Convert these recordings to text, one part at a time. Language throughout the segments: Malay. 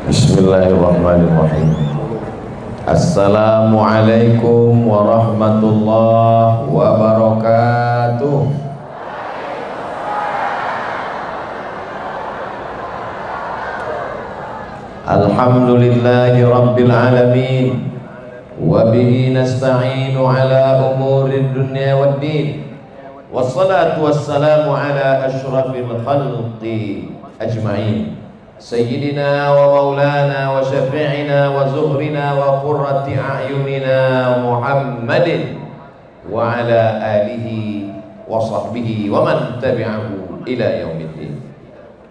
Bismillahirrahmanirrahim. Assalamualaikum warahmatullahi wabarakatuh. Alhamdulillahi rabbil alamin. Wa bihi nasta'inu ala umurid dunya waddin. Wassalatu wassalamu ala asyrafil khalqi ajma'in. Sayyidina wa maulana wa syafi'ina wa zuhrina wa qurrati a'yunina Muhammadin wa ala alihi wa sahbihi wa man tabi'ahu ila yaumiddin.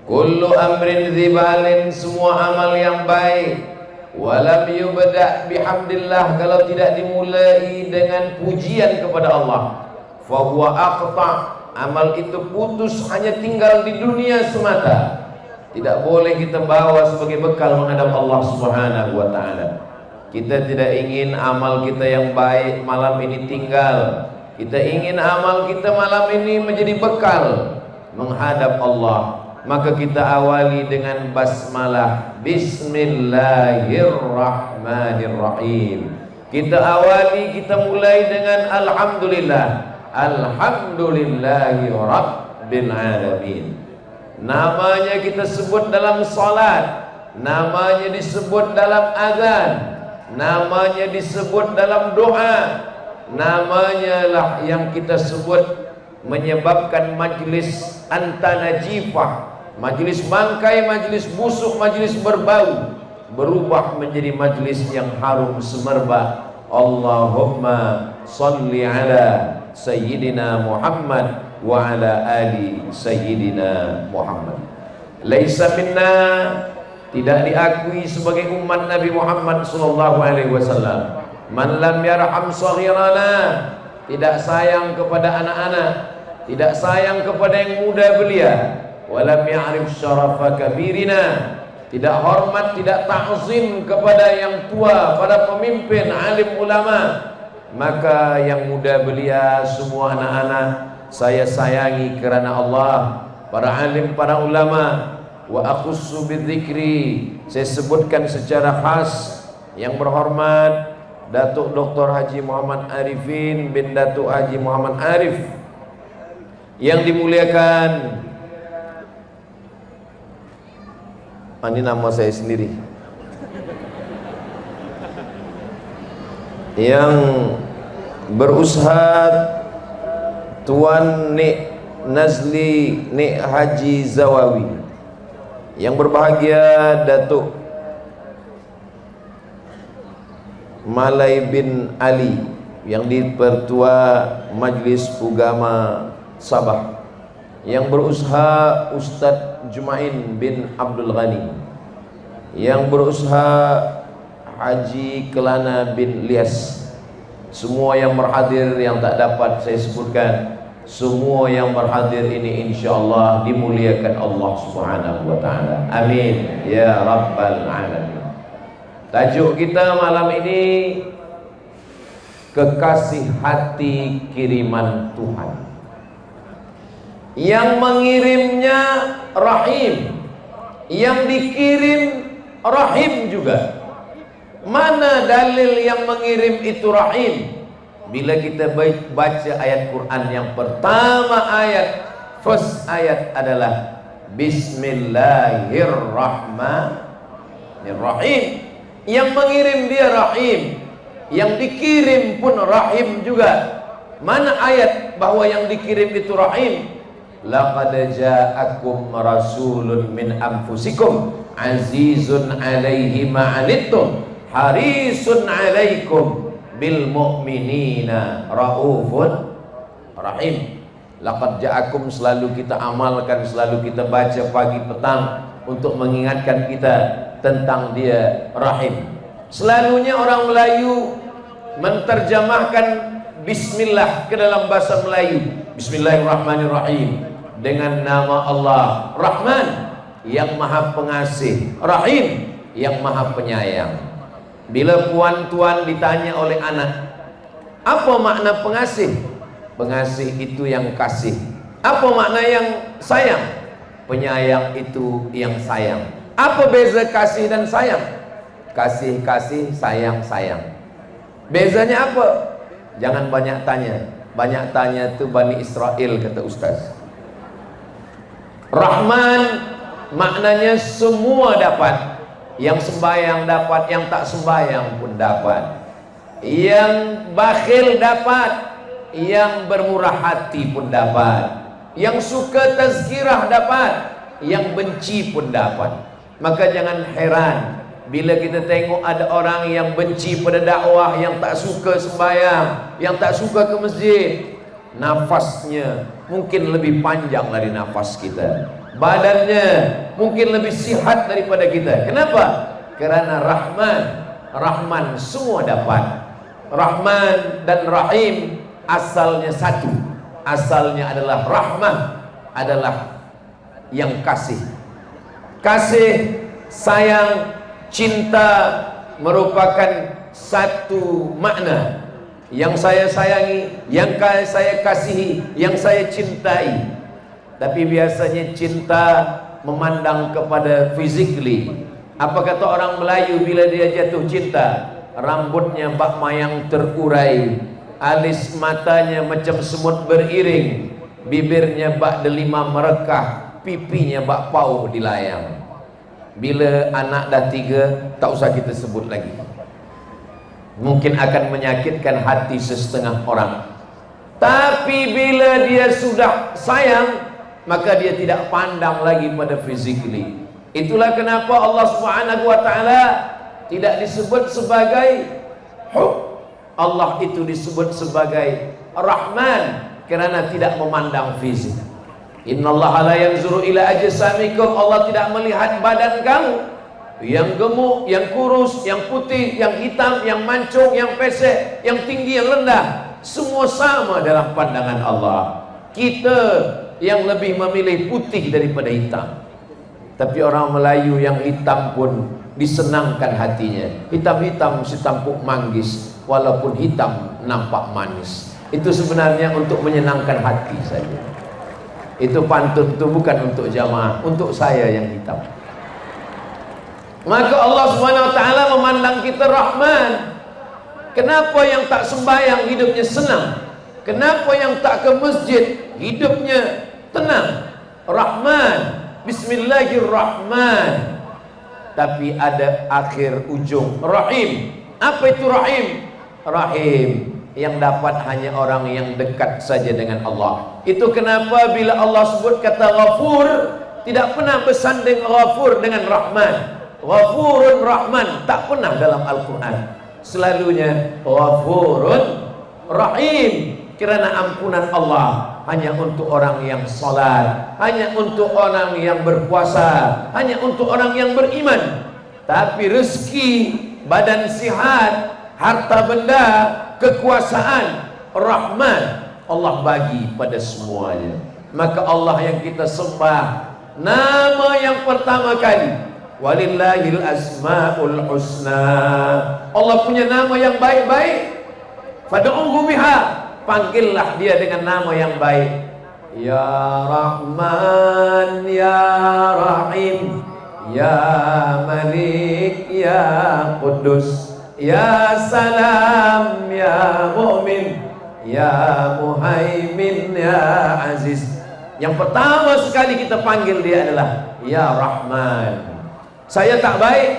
Kullu amrin dzibalin, semua amal yang baik, walam yubda' bihamdillah, kalau tidak dimulai dengan pujian kepada Allah, fa huwa aqta', amal itu putus, hanya tinggal di dunia semata. Tidak boleh kita bawa sebagai bekal menghadap Allah Subhanahu wa ta'ala. Kita tidak ingin amal kita yang baik malam ini tinggal. Kita ingin amal kita malam ini menjadi bekal menghadap Allah. Maka kita awali dengan basmalah, bismillahirrahmanirrahim. Kita awali, kita mulai dengan alhamdulillah. Alhamdulillahi rabbil alamin. Namanya kita sebut dalam salat, namanya disebut dalam azan, namanya disebut dalam doa, namanya lah yang kita sebut menyebabkan majlis antanajifah, majlis bangkai, majlis busuk, majlis berbau, berubah menjadi majlis yang harum semerbak. Allahumma salli ala Sayyidina Muhammad wa ala ali Sayyidina Muhammad. Laisa minna, tidak diakui sebagai umat Nabi Muhammad sallallahu alaihi wasallam, man lam yarham saghirana, tidak sayang kepada anak-anak, tidak sayang kepada yang muda belia, walam ya'rif syarafa kabirina, tidak hormat, tidak ta'zim kepada yang tua, pada pemimpin, alim ulama. Maka yang muda belia, semua anak-anak saya sayangi kerana Allah, para alim, para ulama. Wa akhussu bidzikri, saya sebutkan secara khas yang berhormat Datuk Dr. Haji Muhammad Arifin bin Datuk Haji Muhammad Arif, yang dimuliakan. Ini nama saya sendiri, yang berusaha Tuan Nik Nazli Nik Haji Zawawi, yang berbahagia Datuk Malai bin Ali, yang dipertua Majlis Ugama Sabah, yang berusaha Ustadz Jumain bin Abdul Ghani, yang berusaha Haji Kelana bin Lias. Semua yang berhadir, yang tak dapat saya sebutkan, semua yang berhadir ini insyaallah dimuliakan Allah Subhanahu wa ta'ala. Amin ya rabbal alamin. Tajuk kita malam ini, kekasih hati kiriman Tuhan. Yang mengirimnya Rahim, yang dikirim Rahim juga. Mana dalil yang mengirim itu Rahim? Bila kita baca ayat Quran yang pertama, first ayat adalah Bismillahirrahmanirrahim. Yang mengirim dia Rahim, yang dikirim pun Rahim juga. Mana ayat bahwa yang dikirim itu Rahim? Laqad ja'akum rasulun min anfusikum azizun alaihi ma'anittum harisun alaikum bil mu'minina raufun rahim. Laqad ja'akum, selalu kita amalkan, selalu kita baca pagi petang untuk mengingatkan kita tentang dia Rahim. Selalunya orang Melayu menterjemahkan bismillah ke dalam bahasa Melayu, Bismillahirrahmanirrahim, dengan nama Allah Rahman, yang maha pengasih, Rahim, yang maha penyayang. Bila puan-tuan ditanya oleh anak, apa makna pengasih? Pengasih itu yang kasih. Apa makna yang sayang? Penyayang itu yang sayang. Apa beza kasih dan sayang? Kasih-kasih, sayang-sayang. Bezanya apa? Jangan banyak tanya. Banyak tanya itu Bani Israel, kata Ustaz. Rahman maknanya semua dapat. Yang sembahyang dapat, yang tak sembahyang pun dapat. Yang bakhil dapat, yang bermurah hati pun dapat. Yang suka tazkirah dapat, yang benci pun dapat. Maka jangan heran bila kita tengok ada orang yang benci pada dakwah, yang tak suka sembahyang, yang tak suka ke masjid. Nafasnya mungkin lebih panjang dari nafas kita, badannya mungkin lebih sihat daripada kita. Kenapa? Kerana Rahman semua dapat. Rahman dan Rahim asalnya satu. Asalnya adalah rahmah, adalah yang kasih. Kasih, sayang, cinta merupakan satu makna. Yang saya sayangi, yang saya kasihi, yang saya cintai. Tapi biasanya cinta memandang kepada physically. Apa kata orang Melayu bila dia jatuh cinta? Rambutnya bak mayang terurai, alis matanya macam semut beriring, bibirnya bak delima merekah, pipinya bak pauh dilayang. Bila anak dah 3, tak usah kita sebut lagi. Mungkin akan menyakitkan hati sesetengah orang. Tapi bila dia sudah sayang, maka dia tidak pandang lagi pada physically. Itulah kenapa Allah Subhanahu wa taala tidak disebut sebagai hub. Allah itu disebut sebagai Rahman kerana tidak memandang fisik. Innallaha la yanzuru ila ajsamikum. Allah tidak melihat badan kamu yang gemuk, yang kurus, yang putih, yang hitam, yang mancung, yang pesek, yang tinggi, yang rendah. Semua sama dalam pandangan Allah. Kita yang lebih memilih putih daripada hitam. Tapi orang Melayu yang hitam pun disenangkan hatinya. Hitam-hitam si tampuk manggis, walaupun hitam nampak manis. Itu sebenarnya untuk menyenangkan hati saja. Itu pantun itu bukan untuk jamaah, untuk saya yang hitam. Maka Allah Subhanahu wa taala memandang kita Rahman. Kenapa yang tak sembahyang hidupnya senang? Kenapa yang tak ke masjid hidupnya tenang? Rahman, Bismillahirrahman. Tapi ada akhir ujung Rahim. Apa itu Rahim? Rahim yang dapat hanya orang yang dekat saja dengan Allah. Itu kenapa bila Allah sebut kata Ghafur, tidak pernah bersanding Ghafur dengan Rahman. Ghafurun Rahman tak pernah dalam Al-Quran. Selalunya Ghafurun Rahim, kerana ampunan Allah hanya untuk orang yang salat, hanya untuk orang yang berpuasa, hanya untuk orang yang beriman. Tapi rezeki, badan sihat, harta benda, kekuasaan, Rahman Allah bagi pada semuanya. Maka Allah yang kita sembah, nama yang pertama kali, walillahil asmaul husna. Allah punya nama yang baik-baik. Fad'uhu biha, panggillah dia dengan nama yang baik. Ya Rahman, Ya Rahim, Ya Malik, Ya Quddus, Ya Salam, Ya Mu'min, Ya Muhaimin, Ya Aziz. Yang pertama sekali kita panggil dia adalah Ya Rahman. Saya tak baik,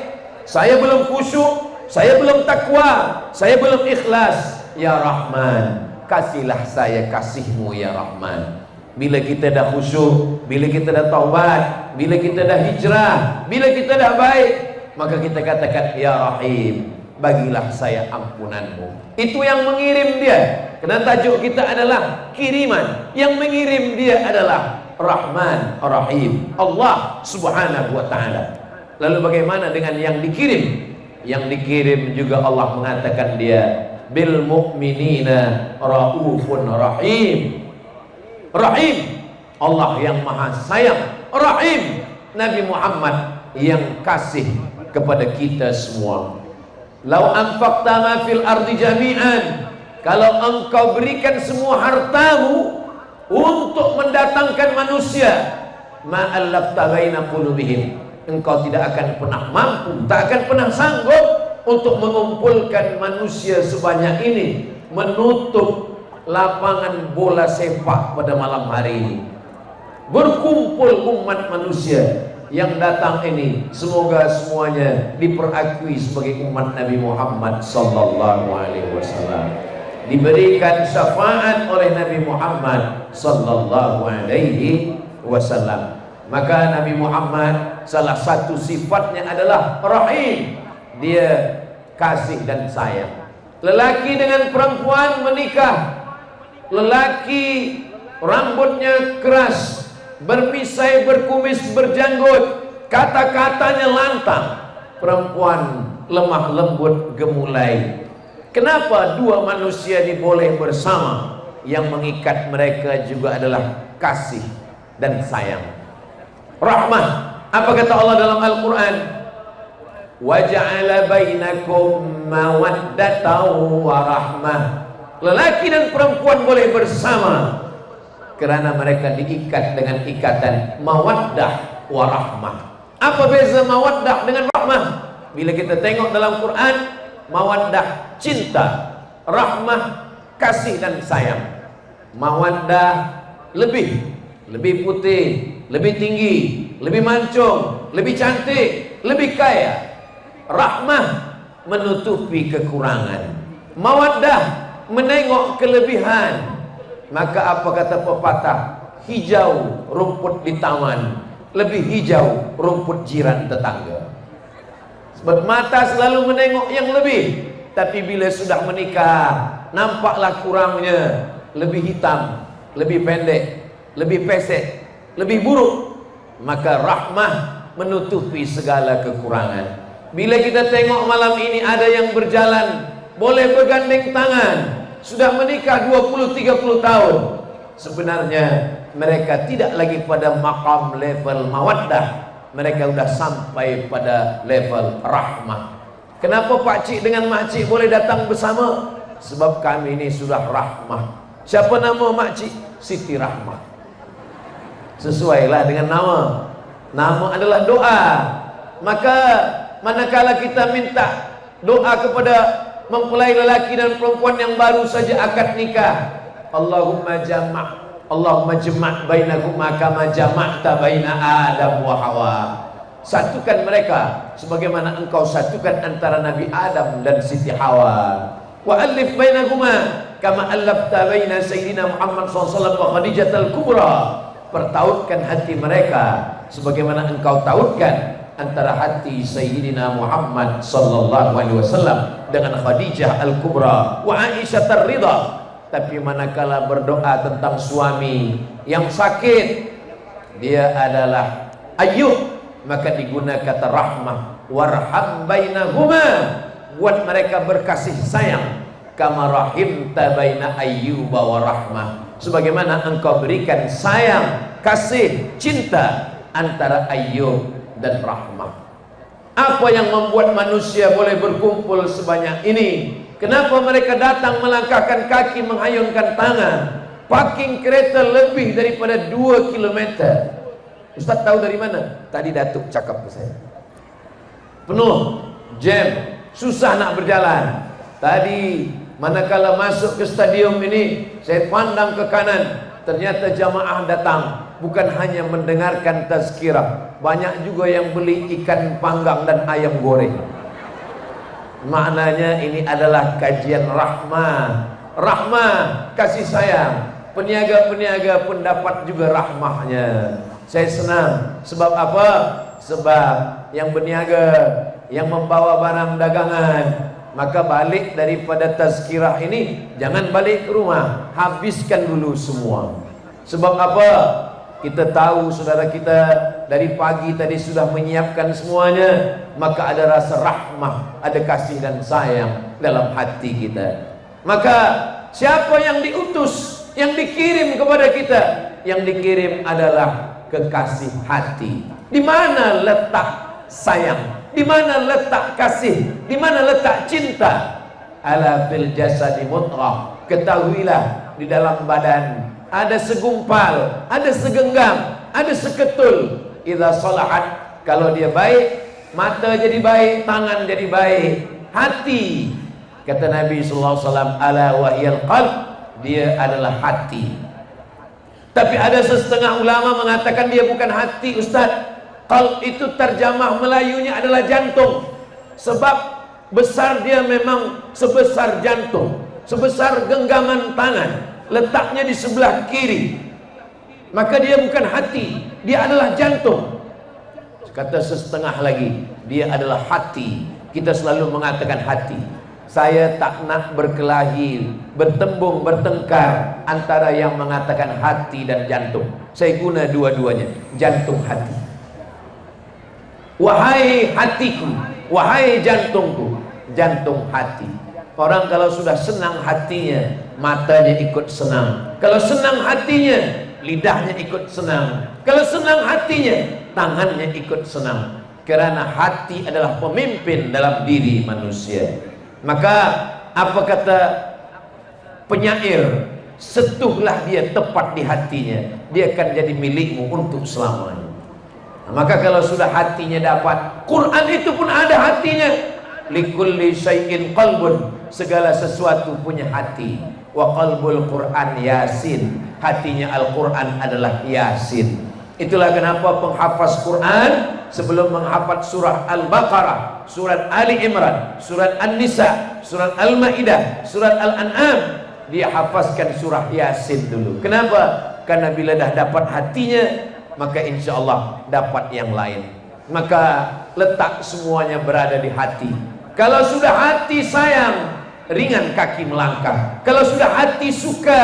saya belum khusyuk, saya belum takwa, saya belum ikhlas. Ya Rahman, kasihlah saya kasihmu ya Rahman. Bila kita dah khusyuk, bila kita dah taubat, bila kita dah hijrah, bila kita dah baik, maka kita katakan Ya Rahim, bagilah saya ampunanmu. Itu yang mengirim dia. Kerana tajuk kita adalah kiriman. Yang mengirim dia adalah Rahman Rahim, Allah Subhanahu wa ta'ala. Lalu bagaimana dengan yang dikirim? Yang dikirim juga Allah mengatakan dia bil mu'minina raufun rahim. Rahim, Allah yang maha sayang. Rahim, Nabi Muhammad yang kasih kepada kita semua. Lau anfaqta ma fil ardi jami'an, kalau engkau berikan semua hartamu untuk mendatangkan manusia, ma allafta baina qulubihim, engkau tidak akan pernah mampu, tak akan pernah sanggup untuk mengumpulkan manusia sebanyak ini, menutup lapangan bola sepak pada malam hari ini. Berkumpul umat manusia yang datang ini, semoga semuanya diperakui sebagai umat Nabi Muhammad sallallahu alaihi wasallam, diberikan syafaat oleh Nabi Muhammad sallallahu alaihi wasallam. Maka Nabi Muhammad salah satu sifatnya adalah rahim, dia kasih dan sayang. Lelaki dengan perempuan menikah, lelaki rambutnya keras, bermisai, berkumis, berjanggut, kata-katanya lantang, perempuan lemah lembut, gemulai. Kenapa dua manusia diboleh bersama? Yang mengikat mereka juga adalah kasih dan sayang, rahmah. Apa kata Allah dalam Al-Quran? وَجَعَلَ بَيْنَكُمْ مَوَدَّةً وَرَحْمَةً. Lelaki dan perempuan boleh bersama kerana mereka diikat dengan ikatan mawaddah warahmah. Apa beza mawaddah dengan rahmah? Bila kita tengok dalam Quran, mawaddah cinta, rahmah kasih dan sayang. Mawaddah lebih putih, lebih tinggi, lebih mancung, lebih cantik, lebih kaya. Rahmah menutupi kekurangan. Mawaddah menengok kelebihan. Maka apa kata pepatah? Hijau rumput di taman, lebih hijau rumput jiran tetangga. Sebab mata selalu menengok yang lebih, tapi bila sudah menikah, nampaklah kurangnya. Lebih hitam, lebih pendek, lebih pesek, lebih buruk. Maka rahmah menutupi segala kekurangan. Bila kita tengok malam ini ada yang berjalan boleh bergandeng tangan, sudah menikah 20-30 tahun, sebenarnya mereka tidak lagi pada maqam level mawaddah, mereka sudah sampai pada level rahmah. Kenapa pakcik dengan makcik boleh datang bersama? Sebab kami ini sudah rahmah. Siapa nama makcik? Siti Rahmah. Sesuailah dengan nama. Nama adalah doa. Maka manakala kita minta doa kepada mempelai lelaki dan perempuan yang baru saja akad nikah, Allahumma jama' bainakuma kama jama'ta baina Adam wa Hawa. Satukan mereka sebagaimana engkau satukan antara Nabi Adam dan Siti Hawa. Wa alif bainakuma kama allafta baina Sayyidina Muhammad SAW wa Khadijatul Kubra. Pertautkan hati mereka sebagaimana engkau tautkan antara hati Sayyidina Muhammad sallallahu alaihi wasallam dengan Khadijah Al-Kubra wa Aisyah Ar-Ridha. Tapi manakala berdoa tentang suami yang sakit, dia adalah Ayyub, maka digunakan kata rahmah, warham bainahuma, buat mereka berkasih sayang, kama rahimta baina Ayyuba wa rahmah, sebagaimana engkau berikan sayang, kasih, cinta antara Ayyub dan rahmah. Apa yang membuat manusia boleh berkumpul sebanyak ini? Kenapa mereka datang melangkahkan kaki, menghayunkan tangan, parking kereta lebih daripada 2 km? Ustaz tahu dari mana? Tadi Datuk cakap ke saya. Penuh, jam, susah nak berjalan. Tadi manakala masuk ke stadium ini, saya pandang ke kanan, ternyata jamaah datang. Bukan hanya mendengarkan tazkirah, banyak juga yang beli ikan panggang dan ayam goreng. Maknanya ini adalah kajian rahmah. Rahmah, kasih sayang. Peniaga-peniaga pun dapat juga rahmahnya. Saya senang. Sebab apa? Sebab yang berniaga, yang membawa barang dagangan, maka balik daripada tazkirah ini, jangan balik ke rumah, habiskan dulu semua. Sebab apa? Kita tahu saudara kita dari pagi tadi sudah menyiapkan semuanya, maka ada rasa rahmah, ada kasih dan sayang dalam hati kita. Maka siapa yang diutus, yang dikirim kepada kita? Yang dikirim adalah kekasih hati. Di mana letak sayang? Di mana letak kasih? Di mana letak cinta? Ala fil jasadi mudghah. Ketahuilah di dalam badan ada segumpal, ada segenggam, ada seketul. Idza salahat Kalau dia baik, mata jadi baik, tangan jadi baik, hati. Kata Nabi sallallahu alaihi wasallam, ala wahyal qalb, dia adalah hati. Tapi ada setengah ulama mengatakan dia bukan hati, Ustaz. Qalb itu terjemah Melayunya adalah jantung. Sebab besar dia memang sebesar jantung, sebesar genggaman tangan, letaknya di sebelah kiri. Maka dia bukan hati, dia adalah jantung. Kata setengah lagi, dia adalah hati. Kita selalu mengatakan hati. Saya tak nak berkelahi, bertembung, bertengkar antara yang mengatakan hati dan jantung. Saya guna dua-duanya, jantung hati. Wahai hatiku, wahai jantungku, jantung hati. Orang kalau sudah senang hatinya, matanya ikut senang. Kalau senang hatinya, lidahnya ikut senang. Kalau senang hatinya, tangannya ikut senang. Karena hati adalah pemimpin dalam diri manusia. Maka apa kata penyair, sentuhlah dia tepat di hatinya, dia akan jadi milikmu untuk selamanya. Maka kalau sudah hatinya dapat, Quran itu pun ada hatinya. Likulli syai'in qalbun, segala sesuatu punya hati. Wa qalbul Quran Yasin, hatinya Al-Quran adalah Yasin. Itulah kenapa penghafaz Quran sebelum menghafaz surah Al-Baqarah, surat Ali Imran, surat An-Nisa, surat Al-Maidah, surat Al-An'am, dia hafazkan surah Yasin dulu. Kenapa? Karena bila dah dapat hatinya, maka insya Allah dapat yang lain. Maka letak semuanya berada di hati. Kalau sudah hati sayang, ringan kaki melangkah. Kalau sudah hati suka,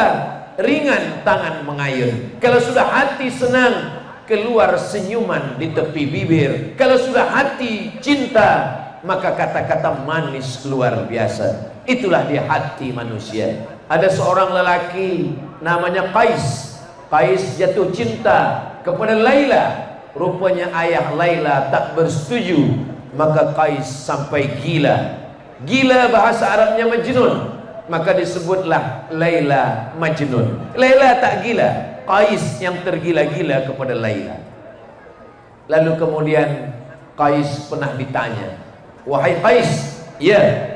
ringan tangan mengayun. Kalau sudah hati senang, keluar senyuman di tepi bibir. Kalau sudah hati cinta, maka kata-kata manis luar biasa. Itulah dia hati manusia. Ada seorang lelaki namanya Qais. Qais jatuh cinta kepada Laila. Rupanya ayah Laila tak bersetuju, maka Qais sampai gila. Gila bahasa Arabnya majnun, maka disebutlah Laila majnun. Laila tak gila, Qais yang tergila-gila kepada Laila. Lalu kemudian Qais pernah ditanya, wahai Qais, ya,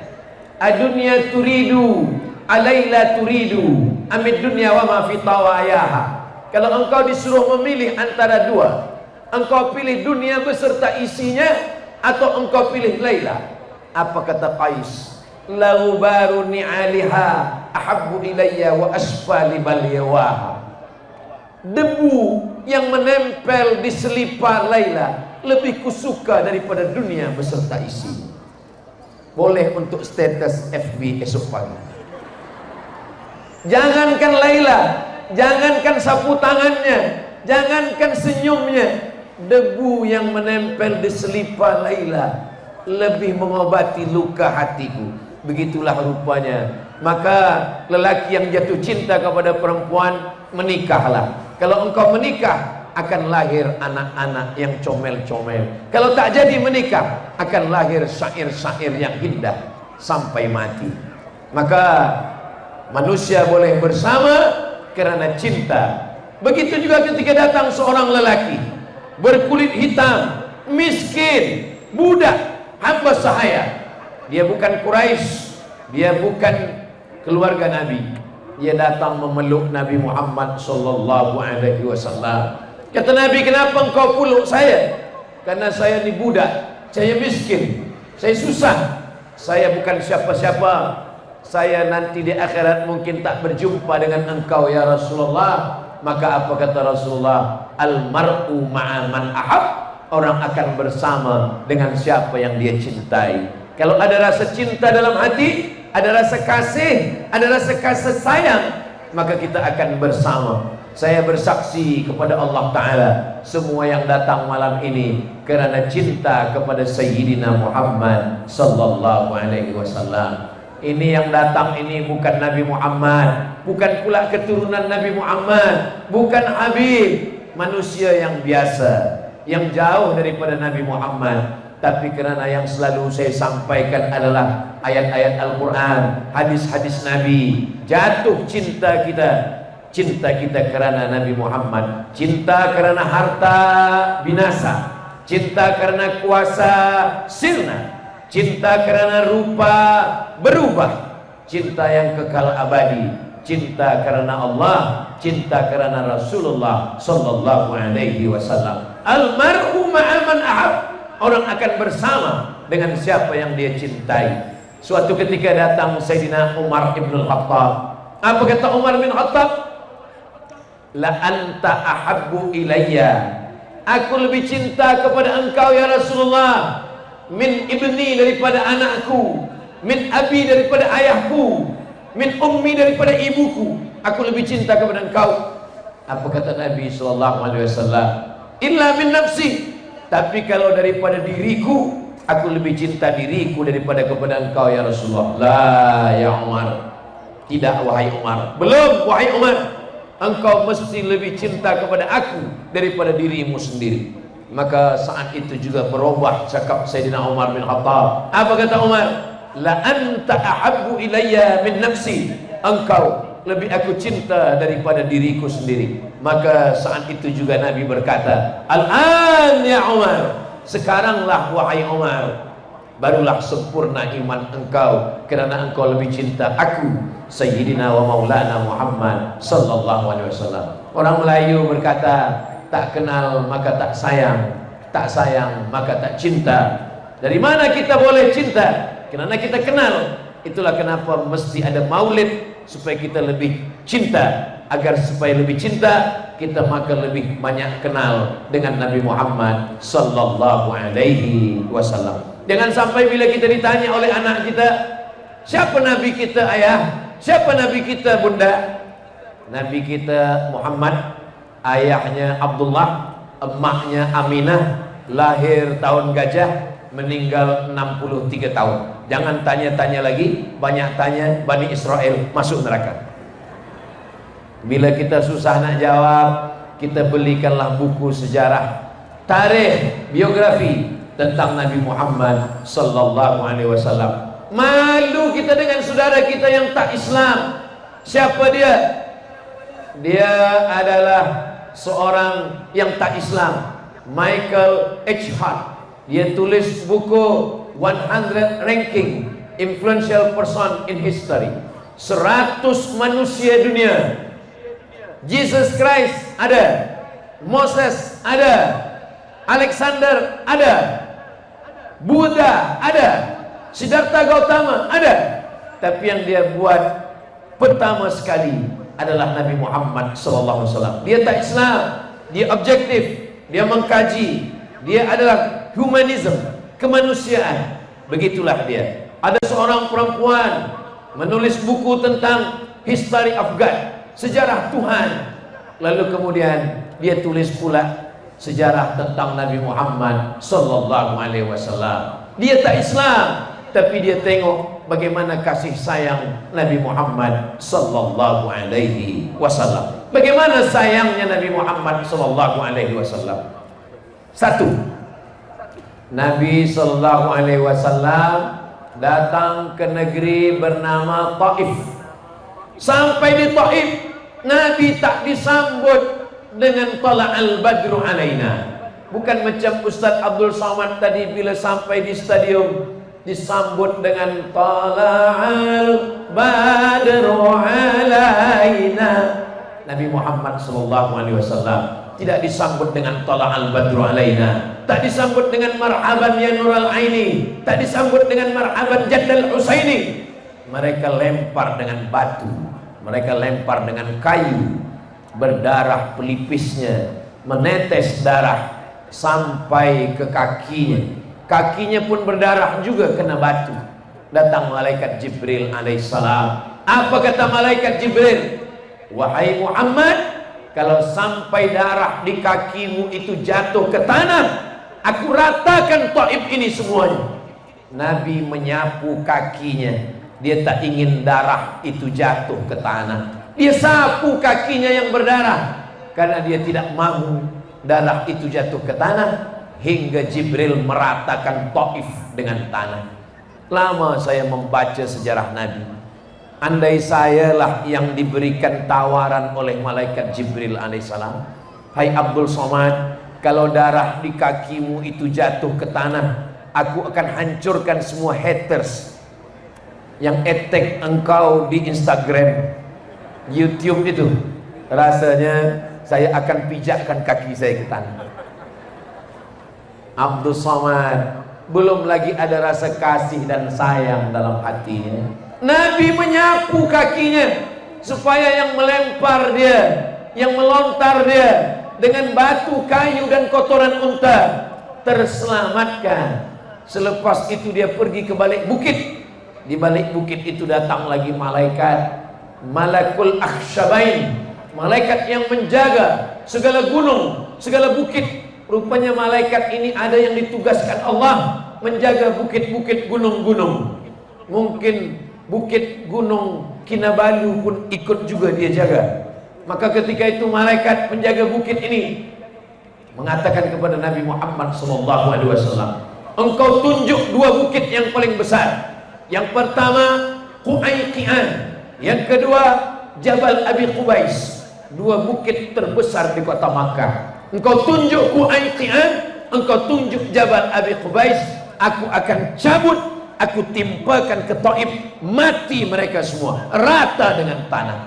adunya turidu, alaila turidu, amid dunya wa ma fi tawayaha. Kalau engkau disuruh memilih antara dua, engkau pilih dunia beserta isinya atau engkau pilih Laila? Apa kata Qais? Laubaru ni'aliha ahabbu ilayya wa asfali balyawaha. Debu yang menempel di selipar Laila lebih kusuka daripada dunia beserta isi. Boleh untuk status FB esok pagi. Jangankan Laila, jangankan sapu tangannya, jangankan senyumnya, debu yang menempel di selipar Laila lebih mengobati luka hatiku. Begitulah rupanya. Maka lelaki yang jatuh cinta kepada perempuan, menikahlah. Kalau engkau menikah, akan lahir anak-anak yang comel-comel. Kalau tak jadi menikah, akan lahir syair-syair yang indah sampai mati. Maka manusia boleh bersama karena cinta. Begitu juga ketika datang seorang lelaki berkulit hitam, miskin, budak, hamba sahaya. Dia bukan Quraisy, dia bukan keluarga Nabi. Dia datang memeluk Nabi Muhammad sallallahu alaihi wasallam. Kata Nabi, kenapa engkau peluk saya? Karena saya ni budak, saya miskin, saya susah, saya bukan siapa-siapa. Saya nanti di akhirat mungkin tak berjumpa dengan engkau ya Rasulullah. Maka apa kata Rasulullah? Al-mar'u ma'a man ahab. Orang akan bersama dengan siapa yang dia cintai. Kalau ada rasa cinta dalam hati, ada rasa kasih, ada rasa kasih sayang, maka kita akan bersama. Saya bersaksi kepada Allah Ta'ala, semua yang datang malam ini kerana cinta kepada Sayyidina Muhammad sallallahu alaihi wasallam. Ini yang datang ini bukan Nabi Muhammad, bukan pula keturunan Nabi Muhammad, bukan Habib, manusia yang biasa, yang jauh daripada Nabi Muhammad. Tapi kerana yang selalu saya sampaikan adalah ayat-ayat Al-Quran, hadis-hadis Nabi, jatuh cinta kita. Cinta kita kerana Nabi Muhammad. Cinta kerana harta binasa, cinta karena kuasa sirna, cinta karena rupa berubah, cinta yang kekal abadi, cinta karena Allah, cinta karena Rasulullah sallallahu alaihi wasallam. Almar'u ma'a man ahab, orang akan bersama dengan siapa yang dia cintai. Suatu ketika datang Sayyidina Umar bin Khattab. Apa kata Umar bin Khattab? La anta ahabbu ilayya, aku lebih cinta kepada engkau ya Rasulullah, min ibni, daripada anakku, min abi, daripada ayahku, min ummi, daripada ibuku. Aku lebih cinta kepada engkau. Apa kata Nabi sallallahu alaihi wasallam? Illa min nafsi, tapi kalau daripada diriku, aku lebih cinta diriku daripada kepada engkau ya Rasulullah. La ya Umar, tidak wahai Umar, belum wahai Umar, engkau mesti lebih cinta kepada aku daripada dirimu sendiri. Maka saat itu juga berubah cakap Sayyidina Umar bin Khattab. Apa kata Umar? La anta ahabbu ilayya min nafsi, engkau lebih aku cinta daripada diriku sendiri. Maka saat itu juga Nabi berkata, Al-an ya Umar, sekaranglah wahai Umar, barulah sempurna iman engkau, kerana engkau lebih cinta aku, Sayyidina wa Maulana Muhammad sallallahu alaihi wasallam. Orang Melayu berkata, tak kenal maka tak sayang, tak sayang maka tak cinta. Dari mana kita boleh cinta? Kerana kita kenal. Itulah kenapa mesti ada maulid, supaya kita lebih cinta. Agar supaya lebih cinta, kita maka lebih banyak kenal dengan Nabi Muhammad sallallahu alaihi wasallam. Jangan sampai bila kita ditanya oleh anak kita, siapa Nabi kita ayah? Siapa Nabi kita bunda? Nabi kita Muhammad, ayahnya Abdullah, emaknya Aminah, lahir tahun gajah, meninggal 63 tahun. Jangan tanya-tanya lagi, banyak tanya, Bani Israel masuk neraka. Bila kita susah nak jawab, kita belikanlah buku sejarah, tarikh, biografi tentang Nabi Muhammad sallallahu alaihi wasallam. Malu kita dengan saudara kita yang tak Islam. Siapa dia? Dia adalah seorang yang tak Islam, Michael H. Hart. Dia tulis buku 100 Ranking Influential Person in History, 100 manusia dunia. Jesus Christ ada, Moses ada, Alexander ada, Buddha ada, Siddhartha Gautama ada. Tapi yang dia buat pertama sekali adalah Nabi Muhammad SAW. Dia tak Islam, dia objektif, dia mengkaji, dia adalah humanism, kemanusiaan. Begitulah dia. Ada seorang perempuan menulis buku tentang History of God, sejarah Tuhan. Lalu kemudian dia tulis pula sejarah tentang Nabi Muhammad sallallahu alaihi wasallam. Dia tak Islam, tapi dia tengok bagaimana kasih sayang Nabi Muhammad sallallahu alaihi wasallam. Bagaimana sayangnya Nabi Muhammad sallallahu alaihi wasallam? Satu, Nabi sallallahu alaihi wasallam datang ke negeri bernama Taif. Sampai di Taif, Nabi tak disambut dengan tala'al badru alaina. Bukan macam Ustaz Abdul Somad tadi bila sampai di stadium disambut dengan tala'al badru alaina. Nabi Muhammad sallallahu alaihi wasallam tidak disambut dengan tala'al badru alaina, tak disambut dengan marhaban ya nural aini, tak disambut dengan marhaban jaddal husaini. Mereka lempar dengan batu, mereka lempar dengan kayu, berdarah pelipisnya, menetes darah sampai ke kakinya. Kakinya pun berdarah juga kena batu. Datang malaikat Jibril alaihissalam. Apa kata malaikat Jibril? Wahai Muhammad, kalau sampai darah di kakimu itu jatuh ke tanah, aku ratakan Taif ini semuanya. Nabi menyapu kakinya. Dia tak ingin darah itu jatuh ke tanah. Dia sapu kakinya yang berdarah, karena dia tidak mahu darah itu jatuh ke tanah. Hingga Jibril meratakan Taif dengan tanah. Lama saya membaca sejarah Nabi. Andai sayalah yang diberikan tawaran oleh malaikat Jibril alaihissalam, hai Abdul Somad, kalau darah di kakimu itu jatuh ke tanah, aku akan hancurkan semua haters yang attack engkau di Instagram, YouTube itu. Rasanya saya akan pijakkan kaki saya ke tanah. Abdul Somad, belum lagi ada rasa kasih dan sayang dalam hatinya. Nabi menyapu kakinya supaya yang melempar dia, yang melontar dia dengan batu, kayu dan kotoran unta terselamatkan. Selepas itu dia pergi ke balik bukit. Di balik bukit itu datang lagi malaikat, Malakul Akhsyabain, malaikat yang menjaga segala gunung, segala bukit. Rupanya malaikat ini ada yang ditugaskan Allah menjaga bukit-bukit gunung-gunung. Mungkin bukit gunung Kinabalu pun ikut juga dia jaga. Maka ketika itu malaikat penjaga bukit ini mengatakan kepada Nabi Muhammad SAW, engkau tunjuk dua bukit yang paling besar. Yang pertama Qu'ayqi'an, yang kedua Jabal Abi Qubais, dua bukit terbesar di kota Makkah. Engkau tunjuk Qu'ayqi'an, engkau tunjuk Jabal Abi Qubais, aku akan cabut, aku timpakan ke Taif, mati mereka semua rata dengan tanah.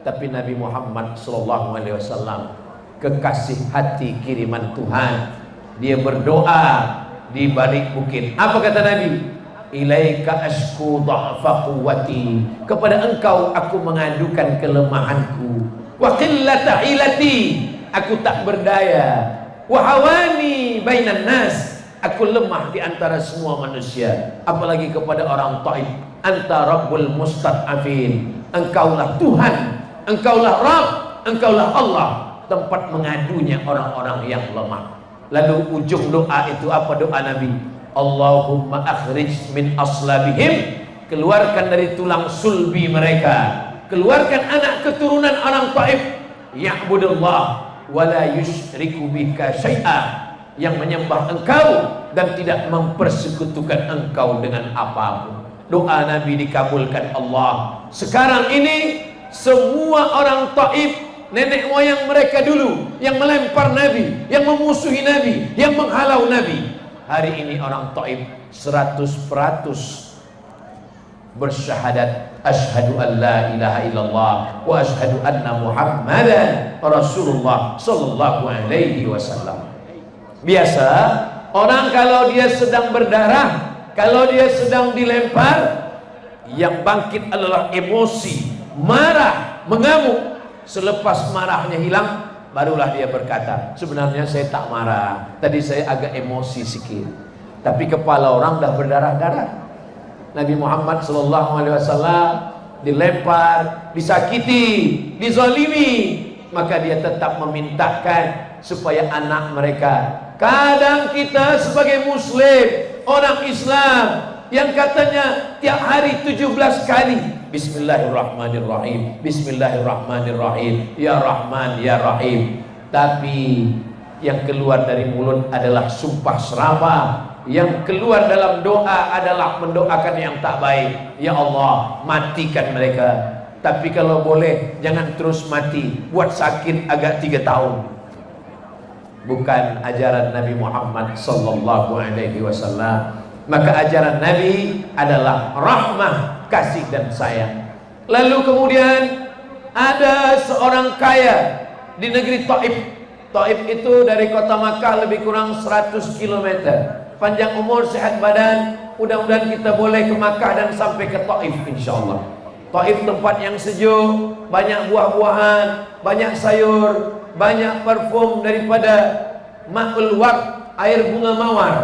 Tapi Nabi Muhammad SAW, kekasih hati kiriman Tuhan, dia berdoa di balik bukit. Apa kata Nabi? Ilaika ashku dha'fa quwwati, kepada engkau aku mengadukan kelemahanku, wa qillata hilati, aku tak berdaya, wa hawani bainan nas, aku lemah di antara semua manusia, apalagi kepada orang Taif. Anta rabbul mustad'afin, engkaulah Tuhan, engkaulah Rabb, engkaulah Allah, tempat mengadunya orang-orang yang lemah. Lalu ujung doa itu apa doa Nabi? Allahumma akhrij min aslabihim, keluarkan dari tulang sulbi mereka, keluarkan anak keturunan orang Taif, ya'budullah wa la yusyriku bika syai'a, yang menyembah engkau dan tidak mempersekutukan engkau dengan apapun. Doa Nabi dikabulkan Allah. Sekarang ini semua orang Taif, nenek moyang mereka dulu yang melempar Nabi, yang memusuhi Nabi, yang menghalau Nabi, hari ini orang Taif 100% bersyahadat asyhadu an la ilaha illallah wa asyhadu anna muhammadan rasulullah sallallahu alaihi wasallam. Biasa orang kalau dia sedang berdarah, kalau dia sedang dilempar, yang bangkit adalah emosi, marah, mengamuk. Selepas marahnya hilang, barulah dia berkata, sebenarnya saya tak marah, tadi saya agak emosi sikit. Tapi kepala orang dah berdarah-darah. Nabi Muhammad SAW dilempar, disakiti, dizalimi, maka dia tetap memintakan supaya anak mereka. Kadang kita sebagai muslim, orang Islam, yang katanya tiap hari 17 kali Bismillahirrahmanirrahim, Bismillahirrahmanirrahim, Ya Rahman, Ya Rahim, tapi yang keluar dari mulut adalah sumpah serapah, yang keluar dalam doa adalah mendoakan yang tak baik. Ya Allah, matikan mereka. Tapi kalau boleh jangan terus mati, buat sakit agak 3 tahun. Bukan ajaran Nabi Muhammad sallallahu alaihi wasallam. Maka ajaran Nabi adalah rahmah, kasih dan sayang. Lalu kemudian ada seorang kaya di negeri Taif. Taif itu dari kota Makkah lebih kurang 100 km. Panjang umur, sehat badan, mudah-mudahan kita boleh ke Makkah dan sampai ke Taif insyaallah. Taif tempat yang sejuk, banyak buah-buahan, banyak sayur, banyak parfum daripada ma'ul waq, air bunga mawar,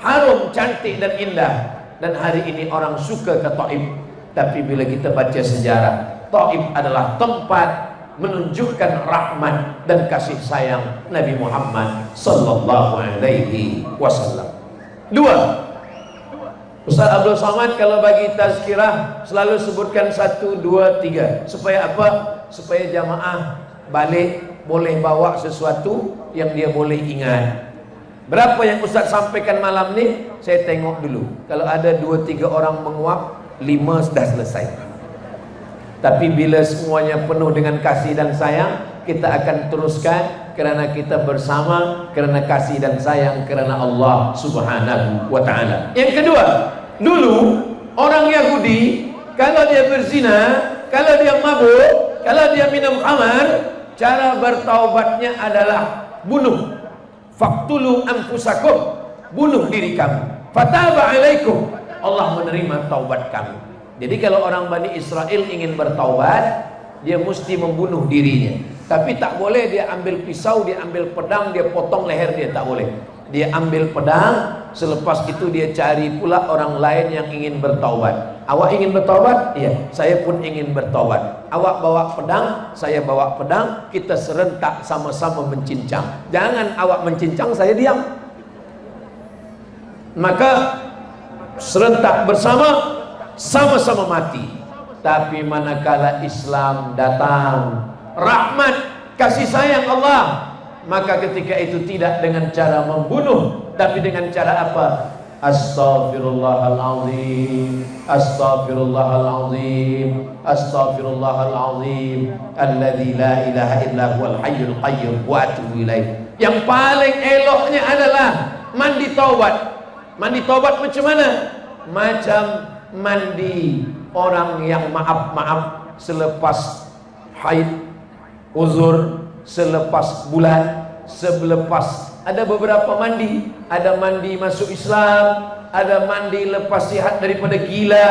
harum, cantik dan indah. Dan hari ini orang suka ke Taif. Tapi bila kita baca sejarah, Taif adalah tempat menunjukkan rahmat dan kasih sayang Nabi Muhammad sallallahu alaihi wasallam. 2. Ustaz Abdul Somad kalau bagi tazkirah selalu sebutkan 1, 2, 3. Supaya apa? Supaya jamaah balik boleh bawa sesuatu yang dia boleh ingat. Berapa yang Ustaz sampaikan malam ni? Saya tengok dulu. Kalau ada 2-3 orang menguap, 5 sudah selesai. Tapi bila semuanya penuh dengan kasih dan sayang, kita akan teruskan karena kita bersama, karena kasih dan sayang karena Allah Subhanahu wa Ta'ala. Yang kedua, dulu orang Yahudi kalau dia berzina, kalau dia mabuk, kalau dia minum khamar, cara bertaubatnya adalah bunuh. Faqtulu anfusakum, bunuh diri kamu. Fataba alaikum, Allah menerima taubat kamu. Jadi kalau orang Bani Israel ingin bertaubat, dia mesti membunuh dirinya. Tapi tak boleh dia ambil pisau, dia ambil pedang, dia potong leher dia, tak boleh. Dia ambil pedang, selepas itu dia cari pula orang lain yang ingin bertaubat. Awak ingin bertaubat? Iya, saya pun ingin bertaubat. Awak bawa pedang, saya bawa pedang, kita serentak sama-sama mencincang. Jangan awak mencincang, saya diam. Maka serentak bersama, sama-sama mati. Tapi manakala Islam datang, rahmat, kasih sayang Allah, maka ketika itu tidak dengan cara membunuh, tapi dengan cara apa? Astaghfirullahaladzim, astaghfirullahaladzim, astaghfirullahaladzim, alladzi la ilaha illa huwal hayyul qayyum wa atubu ilaih. Yang paling eloknya adalah mandi taubat. Mandi taubat macam mana? Macam mandi orang yang maaf-maaf selepas haid, uzur, selepas bulan, selepas. Ada beberapa mandi. Ada mandi masuk Islam, ada mandi lepas sihat daripada gila,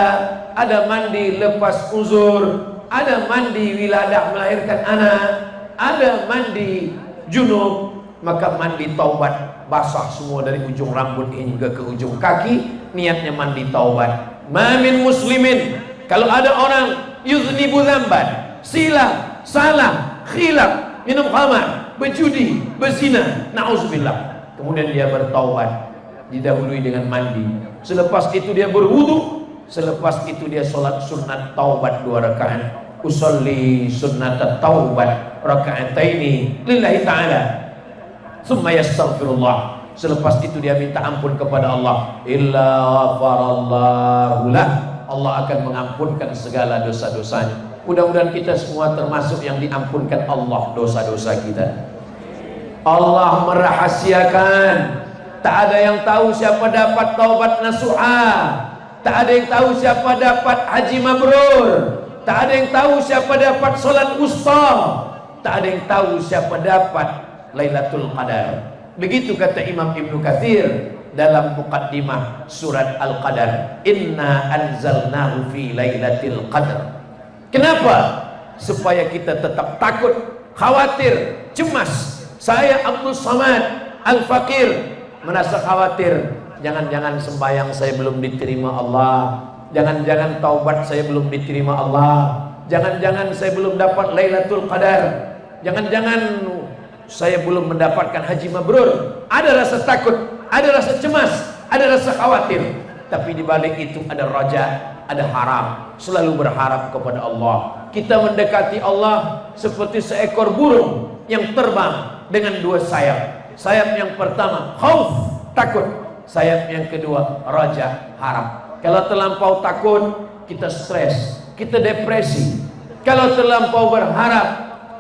ada mandi lepas uzur, ada mandi wiladah melahirkan anak, ada mandi junub. Maka mandi taubat, basah semua dari ujung rambut hingga ke ujung kaki, niatnya mandi taubat. Mamin muslimin, kalau ada orang yuznibu dzamban, silah, salah, khilaf, minum khamar, berjudi, berzina, na'udzubillah, kemudian dia bertaubat, didahului dengan mandi, selepas itu dia berwudu, selepas itu dia sholat sunat taubat 2 rakaat. Usolli sunnat taubat raka'ataini lillahi ta'ala, summa yastaghfirullah, selepas itu dia minta ampun kepada Allah, illa ghafarallahu lah, Allah akan mengampunkan segala dosa-dosanya. Mudah-mudahan kita semua termasuk yang diampunkan Allah dosa-dosa kita. Allah merahasiakan, tak ada yang tahu siapa dapat taubat nasuha, tak ada yang tahu siapa dapat haji mabrur, tak ada yang tahu siapa dapat salat wusta, tak ada yang tahu siapa dapat Lailatul Qadar. Begitu kata Imam Ibnu Katsir dalam muqaddimah surat Al-Qadar, inna anzalnahu fi lailatul qadar. Kenapa? Supaya kita tetap takut, khawatir, cemas. Saya Abdul Samad Al-Fakir merasa khawatir, jangan-jangan sembahyang saya belum diterima Allah, jangan-jangan taubat saya belum diterima Allah, jangan-jangan saya belum dapat Lailatul Qadar, jangan-jangan saya belum mendapatkan haji mabrur. Ada rasa takut, ada rasa cemas, ada rasa khawatir. Tapi di balik itu ada raja, ada harap, selalu berharap kepada Allah. Kita mendekati Allah seperti seekor burung yang terbang dengan 2 sayap. Sayap yang pertama khauf, takut. Sayap yang kedua raja, harap. Kalau terlampau takut, kita stres, kita depresi. Kalau terlampau berharap,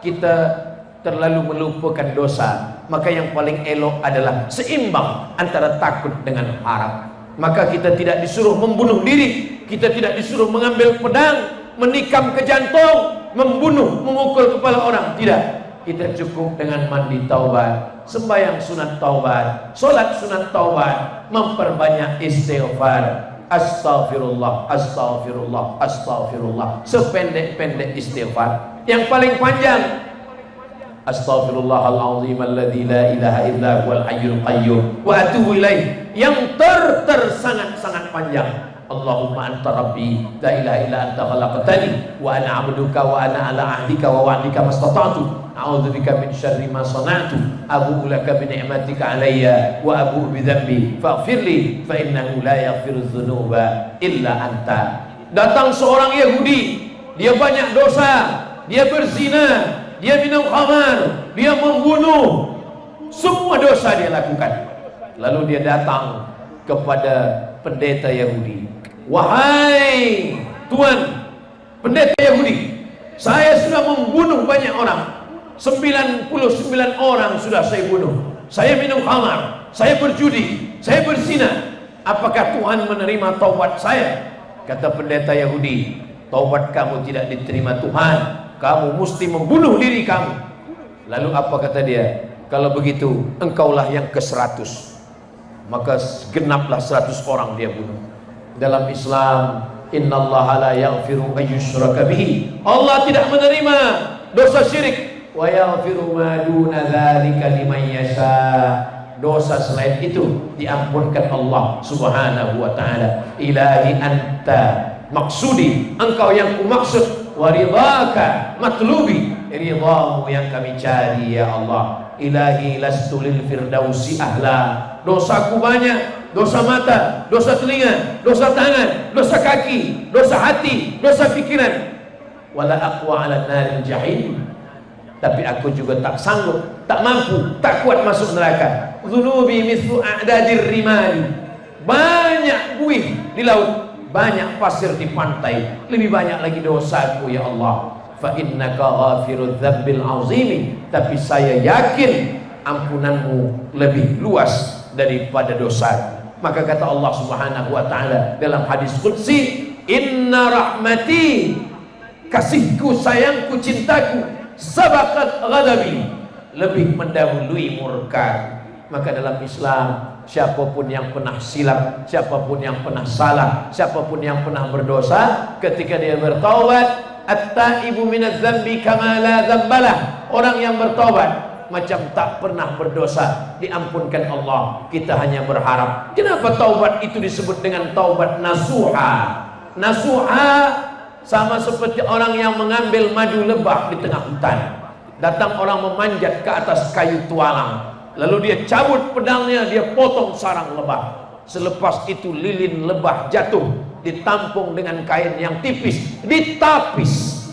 kita terlalu melupakan dosa. Maka yang paling elok adalah seimbang antara takut dengan harap. Maka kita tidak disuruh membunuh diri, kita tidak disuruh mengambil pedang, menikam ke jantung, membunuh, memukul kepala orang. Tidak. Kita cukup dengan mandi taubat, sembahyang sunat taubat, solat sunat taubat, memperbanyak istighfar. Astaghfirullah, astaghfirullah, astaghfirullah. Sependek-pendek istighfar. Yang paling panjang, astaghfirullahaladzim alladzi la ilaha illa huwal hayyul qayyum wa atubu ilaih. Yang sangat-sangat panjang, Allahumma anta rabbi la ilaha illa anta khalaqtani wa ana 'abduka wa ana 'ala 'ahdika wa wa'dika mastata'tu a'udzubika min syarri ma sana'tu abu'u laka bi ni'matika 'alayya wa abu'u bi dhanbi faghfirli fa innahu la yaghfiru dzunuba illa anta. Datang seorang Yahudi, dia banyak dosa, dia berzina, dia minum khamar, dia membunuh, semua dosa dia lakukan. Lalu dia datang kepada pendeta Yahudi, wahai Tuan pendeta Yahudi, saya sudah membunuh banyak orang, 99 orang sudah saya bunuh. Saya minum khamar, saya berjudi, saya berzina. Apakah Tuhan menerima taubat saya? Kata pendeta Yahudi, taubat kamu tidak diterima Tuhan. Kamu mesti membunuh diri kamu. Lalu apa kata dia? Kalau begitu engkaulah yang ke-100. Maka genaplah 100 orang dia bunuh. Dalam Islam, innallaha la yaghfiru ayyushraka bihi. Allah tidak menerima dosa syirik. Wa yaghfiru ma duna dzalika liman yasha. Dosa selain itu diampunkan Allah Subhanahu wa taala. Ilahi anta maksudi, engkau yang kumaksud, wa ridhaka matlubi, ridhamu yang kami cari ya Allah. Ilahi lastu lil firdausi ahla. Dosaku banyak, dosa mata, dosa telinga, dosa tangan, dosa kaki, dosa hati, dosa pikiran. Wala aqwa ala naril jahim. Tapi aku juga tak sanggup, tak mampu, tak kuat masuk neraka. Dzunubi mithlu a'dadir rimali. Banyak buih di laut, banyak pasir di pantai, lebih banyak lagi dosaku ya Allah. Fa innaka ghafirudz dzambil azimi. Tapi saya yakin ampunanmu lebih luas daripada dosa. Maka kata Allah Subhanahu wa taala dalam hadis qudsi, inna rahmati, kasihku, sayangku, cintaku, sabaqat ghadabi, lebih mendahului murka. Maka dalam Islam, siapapun yang pernah silap, siapapun yang pernah salah, siapapun yang pernah berdosa, ketika dia bertaubat, at-taibu minadz dzambi kama la dzambalah. Orang yang bertaubat macam tak pernah berdosa, diampunkan Allah. Kita hanya berharap. Kenapa taubat itu disebut dengan taubat nasuha? Nasuha sama seperti orang yang mengambil madu lebah di tengah hutan. Datang orang memanjat ke atas kayu tualang, lalu dia cabut pedangnya, dia potong sarang lebah. Selepas itu lilin lebah jatuh, ditampung dengan kain yang tipis, ditapis,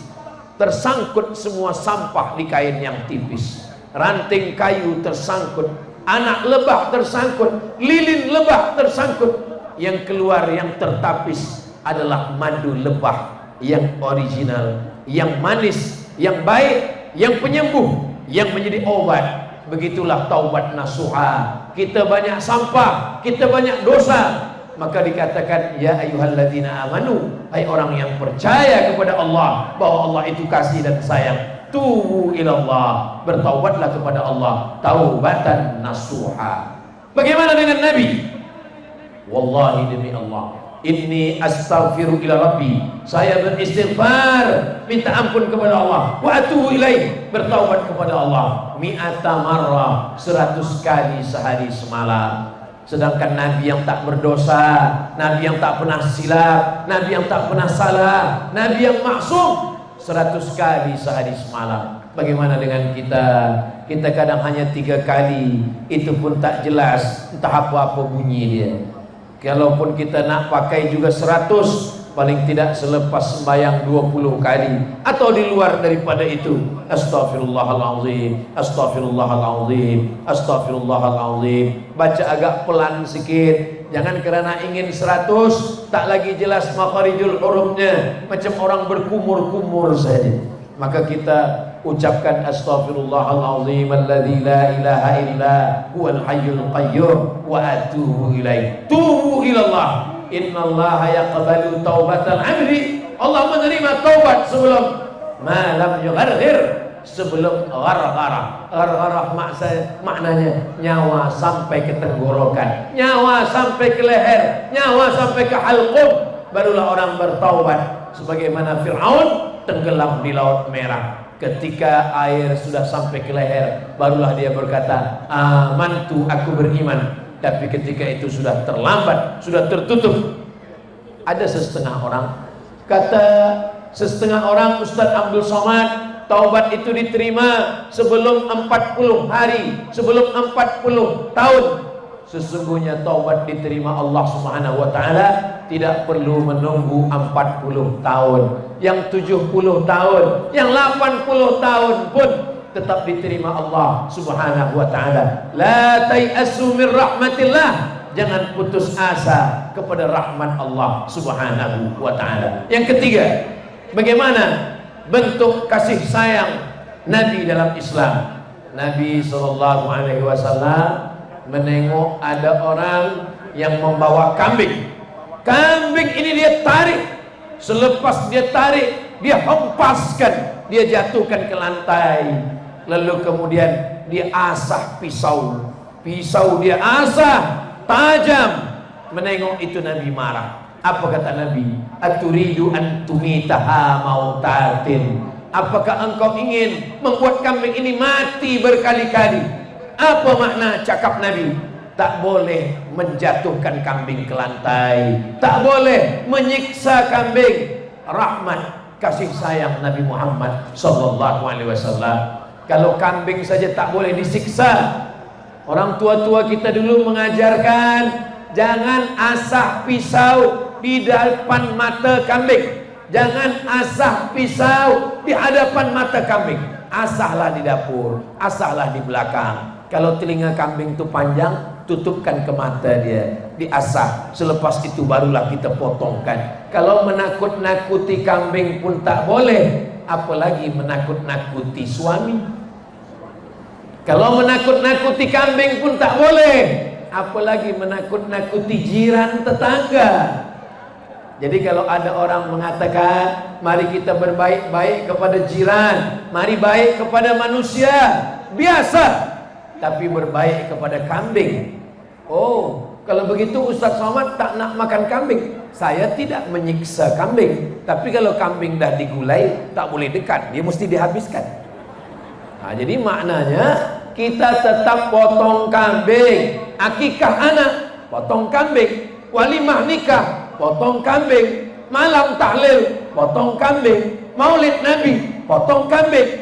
tersangkut semua sampah di kain yang tipis. Ranting kayu tersangkut, anak lebah tersangkut, lilin lebah tersangkut. Yang keluar, yang tertapis adalah madu lebah yang original, yang manis, yang baik, yang penyembuh, yang menjadi obat. Begitulah taubat nasuha. Kita banyak sampah, kita banyak dosa, maka dikatakan ya ayyuhalladzina amanu, hai orang yang percaya kepada Allah bahwa Allah itu kasih dan sayang, tubu ilallah, bertaubatlah kepada Allah taubatan nasuha. Bagaimana dengan Nabi? Wallahi demi Allah, inni astaghfiru ila rabbi, saya beristighfar, minta ampun kepada Allah, wa atubu ilaih, bertaubat kepada Allah, mi'ata marrah, 100 kali sehari semalam. Sedangkan Nabi yang tak berdosa, Nabi yang tak pernah silap, Nabi yang tak pernah salah, Nabi yang maksum, 100 kali sehari semalam. Bagaimana dengan kita? Kita kadang hanya 3 kali, itu pun tak jelas entah apa-apa bunyi dia. Kalaupun kita nak pakai juga 100, paling tidak selepas sembahyang 20 kali, atau di luar daripada itu. Astaghfirullahaladzim, astaghfirullahaladzim, astaghfirullahaladzim. Baca agak pelan sikit, jangan kerana ingin 100 tak lagi jelas makharijul hurufnya, macam orang berkumur-kumur saja. Maka kita ucapkan astaghfirullahaladzim alladzi la ilaha illa huwal hayyul qayyum wa atubu ilaih. Tubu ilallah, innallaha yaqbalu taubatal abdi. Allah menerima taubat sebelum malam yugharghir, sebelum gharghara. Gharghara maknanya nyawa sampai ke tenggorokan, nyawa sampai ke leher, nyawa sampai ke halqum, barulah orang bertaubat. Sebagaimana Fir'aun tenggelam di Laut Merah, ketika air sudah sampai ke leher, barulah dia berkata amantu, aku beriman. Tapi ketika itu sudah terlambat, sudah tertutup. Ada setengah orang, kata setengah orang Ustaz Abdul Somad, taubat itu diterima sebelum 40 hari, sebelum 40 tahun. Sesungguhnya taubat diterima Allah Subhanahu wa taala tidak perlu menunggu 40 tahun. Yang 70 tahun, yang 80 tahun pun tetap diterima Allah Subhanahu wa taala. La tayasu min rahmatillah, jangan putus asa kepada rahmat Allah Subhanahu wa taala. Yang ketiga, bagaimana bentuk kasih sayang Nabi dalam Islam. Nabi SAW menengok ada orang yang membawa kambing. Kambing ini dia tarik. Selepas dia tarik, dia hempaskan, dia jatuhkan ke lantai. Lalu kemudian dia asah pisau. Pisau dia asah tajam. Menengok itu Nabi marah. Apa kata Nabi? Aturidu an tumitaha mautatin. Apakah engkau ingin membuat kambing ini mati berkali-kali? Apa makna cakap Nabi? Tak boleh menjatuhkan kambing ke lantai, tak boleh menyiksa kambing. Rahmat kasih sayang Nabi Muhammad SAW. Kalau kambing saja tak boleh disiksa. Orang tua-tua kita dulu mengajarkan jangan asah pisau di depan mata kambing. Jangan asah pisau di hadapan mata kambing. Asahlah di dapur, asahlah di belakang. Kalau telinga kambing itu panjang, tutupkan ke mata dia, diasah. Selepas itu barulah kita potongkan. Kalau menakut-nakuti kambing pun tak boleh, apalagi menakut-nakuti suami. Kalau menakut-nakuti kambing pun tak boleh, apalagi menakut-nakuti jiran tetangga. Jadi kalau ada orang mengatakan mari kita berbaik-baik kepada jiran, mari baik kepada manusia, biasa. Tapi berbaik kepada kambing, oh, kalau begitu Ustaz Somad tak nak makan kambing. Saya tidak menyiksa kambing, tapi kalau kambing dah digulai tak boleh dekat, dia mesti dihabiskan. Jadi maknanya kita tetap potong kambing. Akikah anak, potong kambing. Walimah nikah, potong kambing. Malam tahlil, potong kambing. Maulid Nabi, potong kambing.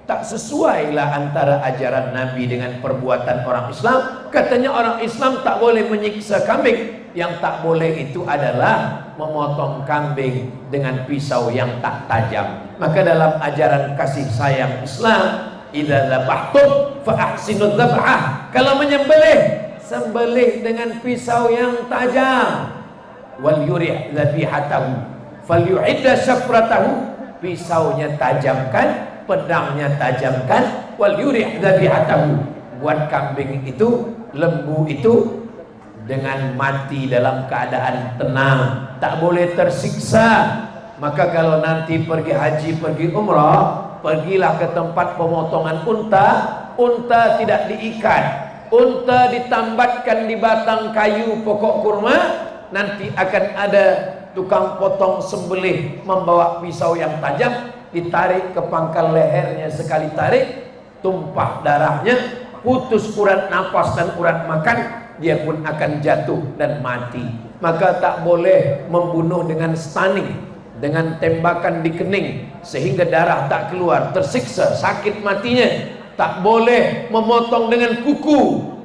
Tak sesuailah antara ajaran Nabi dengan perbuatan orang Islam. Katanya orang Islam tak boleh menyiksa kambing. Yang tak boleh itu adalah memotong kambing dengan pisau yang tak tajam. Maka dalam ajaran kasih sayang Islam, idza dzabhtum fa ahsinudz dzabhah. Kalau menyembelih, sembelih dengan pisau yang tajam. Wal yurih dzabihatahu falyu'idda syafratahu. Pisaunya tajamkan, pedangnya tajamkan. Wal yurih dzabihatahu. Buat kambing itu, lembu itu dengan mati dalam keadaan tenang, tak boleh tersiksa. Maka kalau nanti pergi haji, pergi umrah, pergilah ke tempat pemotongan unta. Unta tidak diikat, unta ditambatkan di batang kayu pokok kurma. Nanti akan ada tukang potong sembelih membawa pisau yang tajam, ditarik ke pangkal lehernya. Sekali tarik, tumpah darahnya, putus urat nafas dan urat makan, dia pun akan jatuh dan mati. Maka tak boleh membunuh dengan stunning, dengan tembakan di kening sehingga darah tak keluar, tersiksa, sakit matinya. Tak boleh memotong dengan kuku,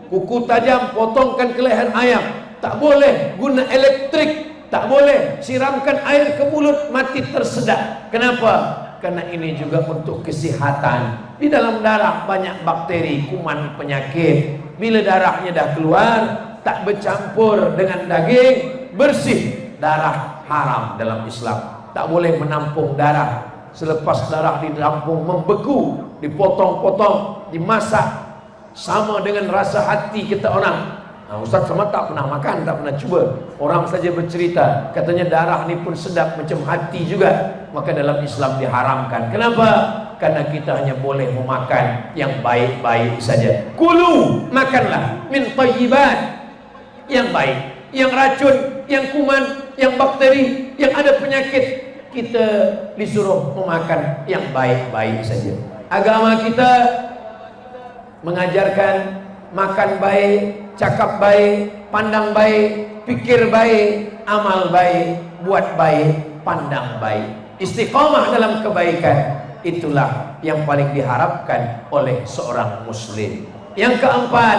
kuku tajam potongkan ke leher ayam. Tak boleh guna elektrik, tak boleh siramkan air ke mulut, mati tersedak. Kenapa? Karena ini juga untuk kesehatan. Di dalam darah banyak bakteri, kuman, penyakit. Bila darahnya dah keluar, tak bercampur dengan daging, bersih. Darah haram dalam Islam. Tak boleh menampung darah. Selepas darah ditampung membeku, dipotong-potong, dimasak. Sama dengan rasa hati kita orang. Ustaz Somad tak pernah makan, tak pernah cuba. Orang saja bercerita, katanya darah ni pun sedap macam hati juga. Maka dalam Islam diharamkan. Kenapa? Karena kita hanya boleh memakan yang baik-baik saja. Kulu, makanlah min thayyibat, yang baik. Yang racun, yang kuman, yang bakteri, yang ada penyakit, kita disuruh memakan yang baik-baik saja. Agama kita mengajarkan makan baik, cakap baik, pandang baik, pikir baik, amal baik, buat baik, pandang baik. Istiqamah dalam kebaikan, itulah yang paling diharapkan oleh seorang muslim. Yang keempat,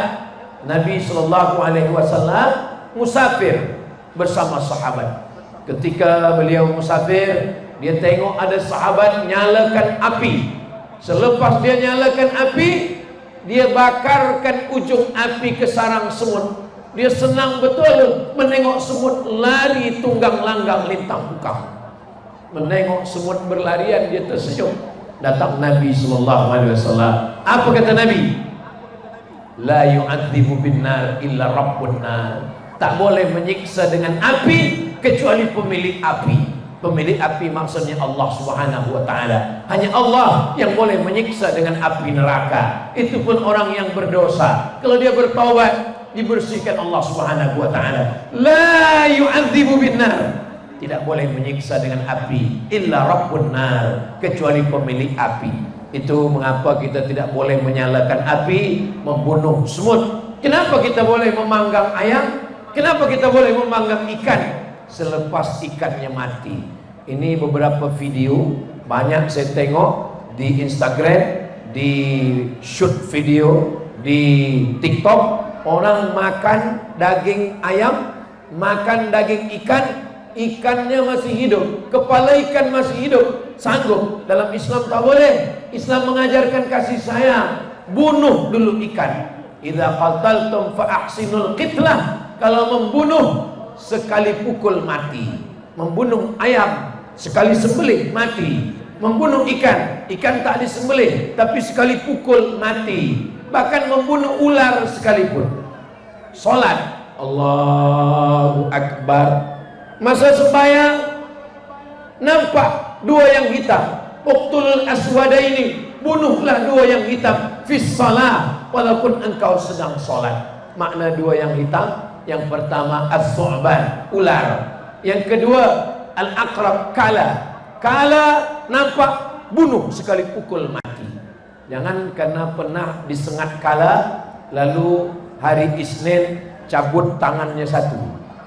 Nabi SAW musafir bersama sahabat. Ketika beliau musafir, dia tengok ada sahabat nyalakan api. Selepas dia nyalakan api, dia bakarkan ujung api ke sarang semut. Dia senang betul menengok semut lari tunggang langgang lintang bukang. Menengok semut berlarian, dia tersenyum. Datang Nabi sallallahu alaihi wasallam. Apa kata Nabi? La yu'adzibu bin nar illa rabbun nar. Tak boleh menyiksa dengan api kecuali pemilik api. Pemilik api maksudnya Allah Subhanahu wa taala. Hanya Allah yang boleh menyiksa dengan api neraka. Itu pun orang yang berdosa. Kalau dia bertaubat, dibersihkan Allah Subhanahu wa taala. La yu'adzibu bin nar. Tidak boleh menyiksa dengan api illa rabbun nar, kecuali pemilik api. Itu mengapa kita tidak boleh menyalakan api, membunuh semut. Kenapa kita boleh memanggang ayam? Kenapa kita boleh memanggang ikan selepas ikannya mati? Ini beberapa video banyak saya tengok di Instagram, di shoot video di TikTok. Orang makan daging ayam, makan daging ikan, ikannya masih hidup, kepala ikan masih hidup, sanggup. Dalam Islam tak boleh. Islam mengajarkan kasih sayang. Bunuh dulu ikan. Idza qataltum fa ahsinul qitlah. Kalau membunuh sekali pukul mati. Membunuh ayam sekali sembelih mati. Membunuh ikan, ikan tak disembelih tapi sekali pukul mati. Bahkan membunuh ular sekalipun. Salat, Allahu Akbar. Masa sembahyang nampak dua yang hitam. Uqtulul aswada ini, bunuhlah dua yang hitam. Fis salah, walaupun engkau sedang salat. Makna dua yang hitam, yang pertama as-su'ban, ular. Yang kedua al-aqrab, kala. Kala nampak, bunuh sekali pukul mati. Jangan karena pernah disengat kala, lalu hari Isnin cabut tangannya satu,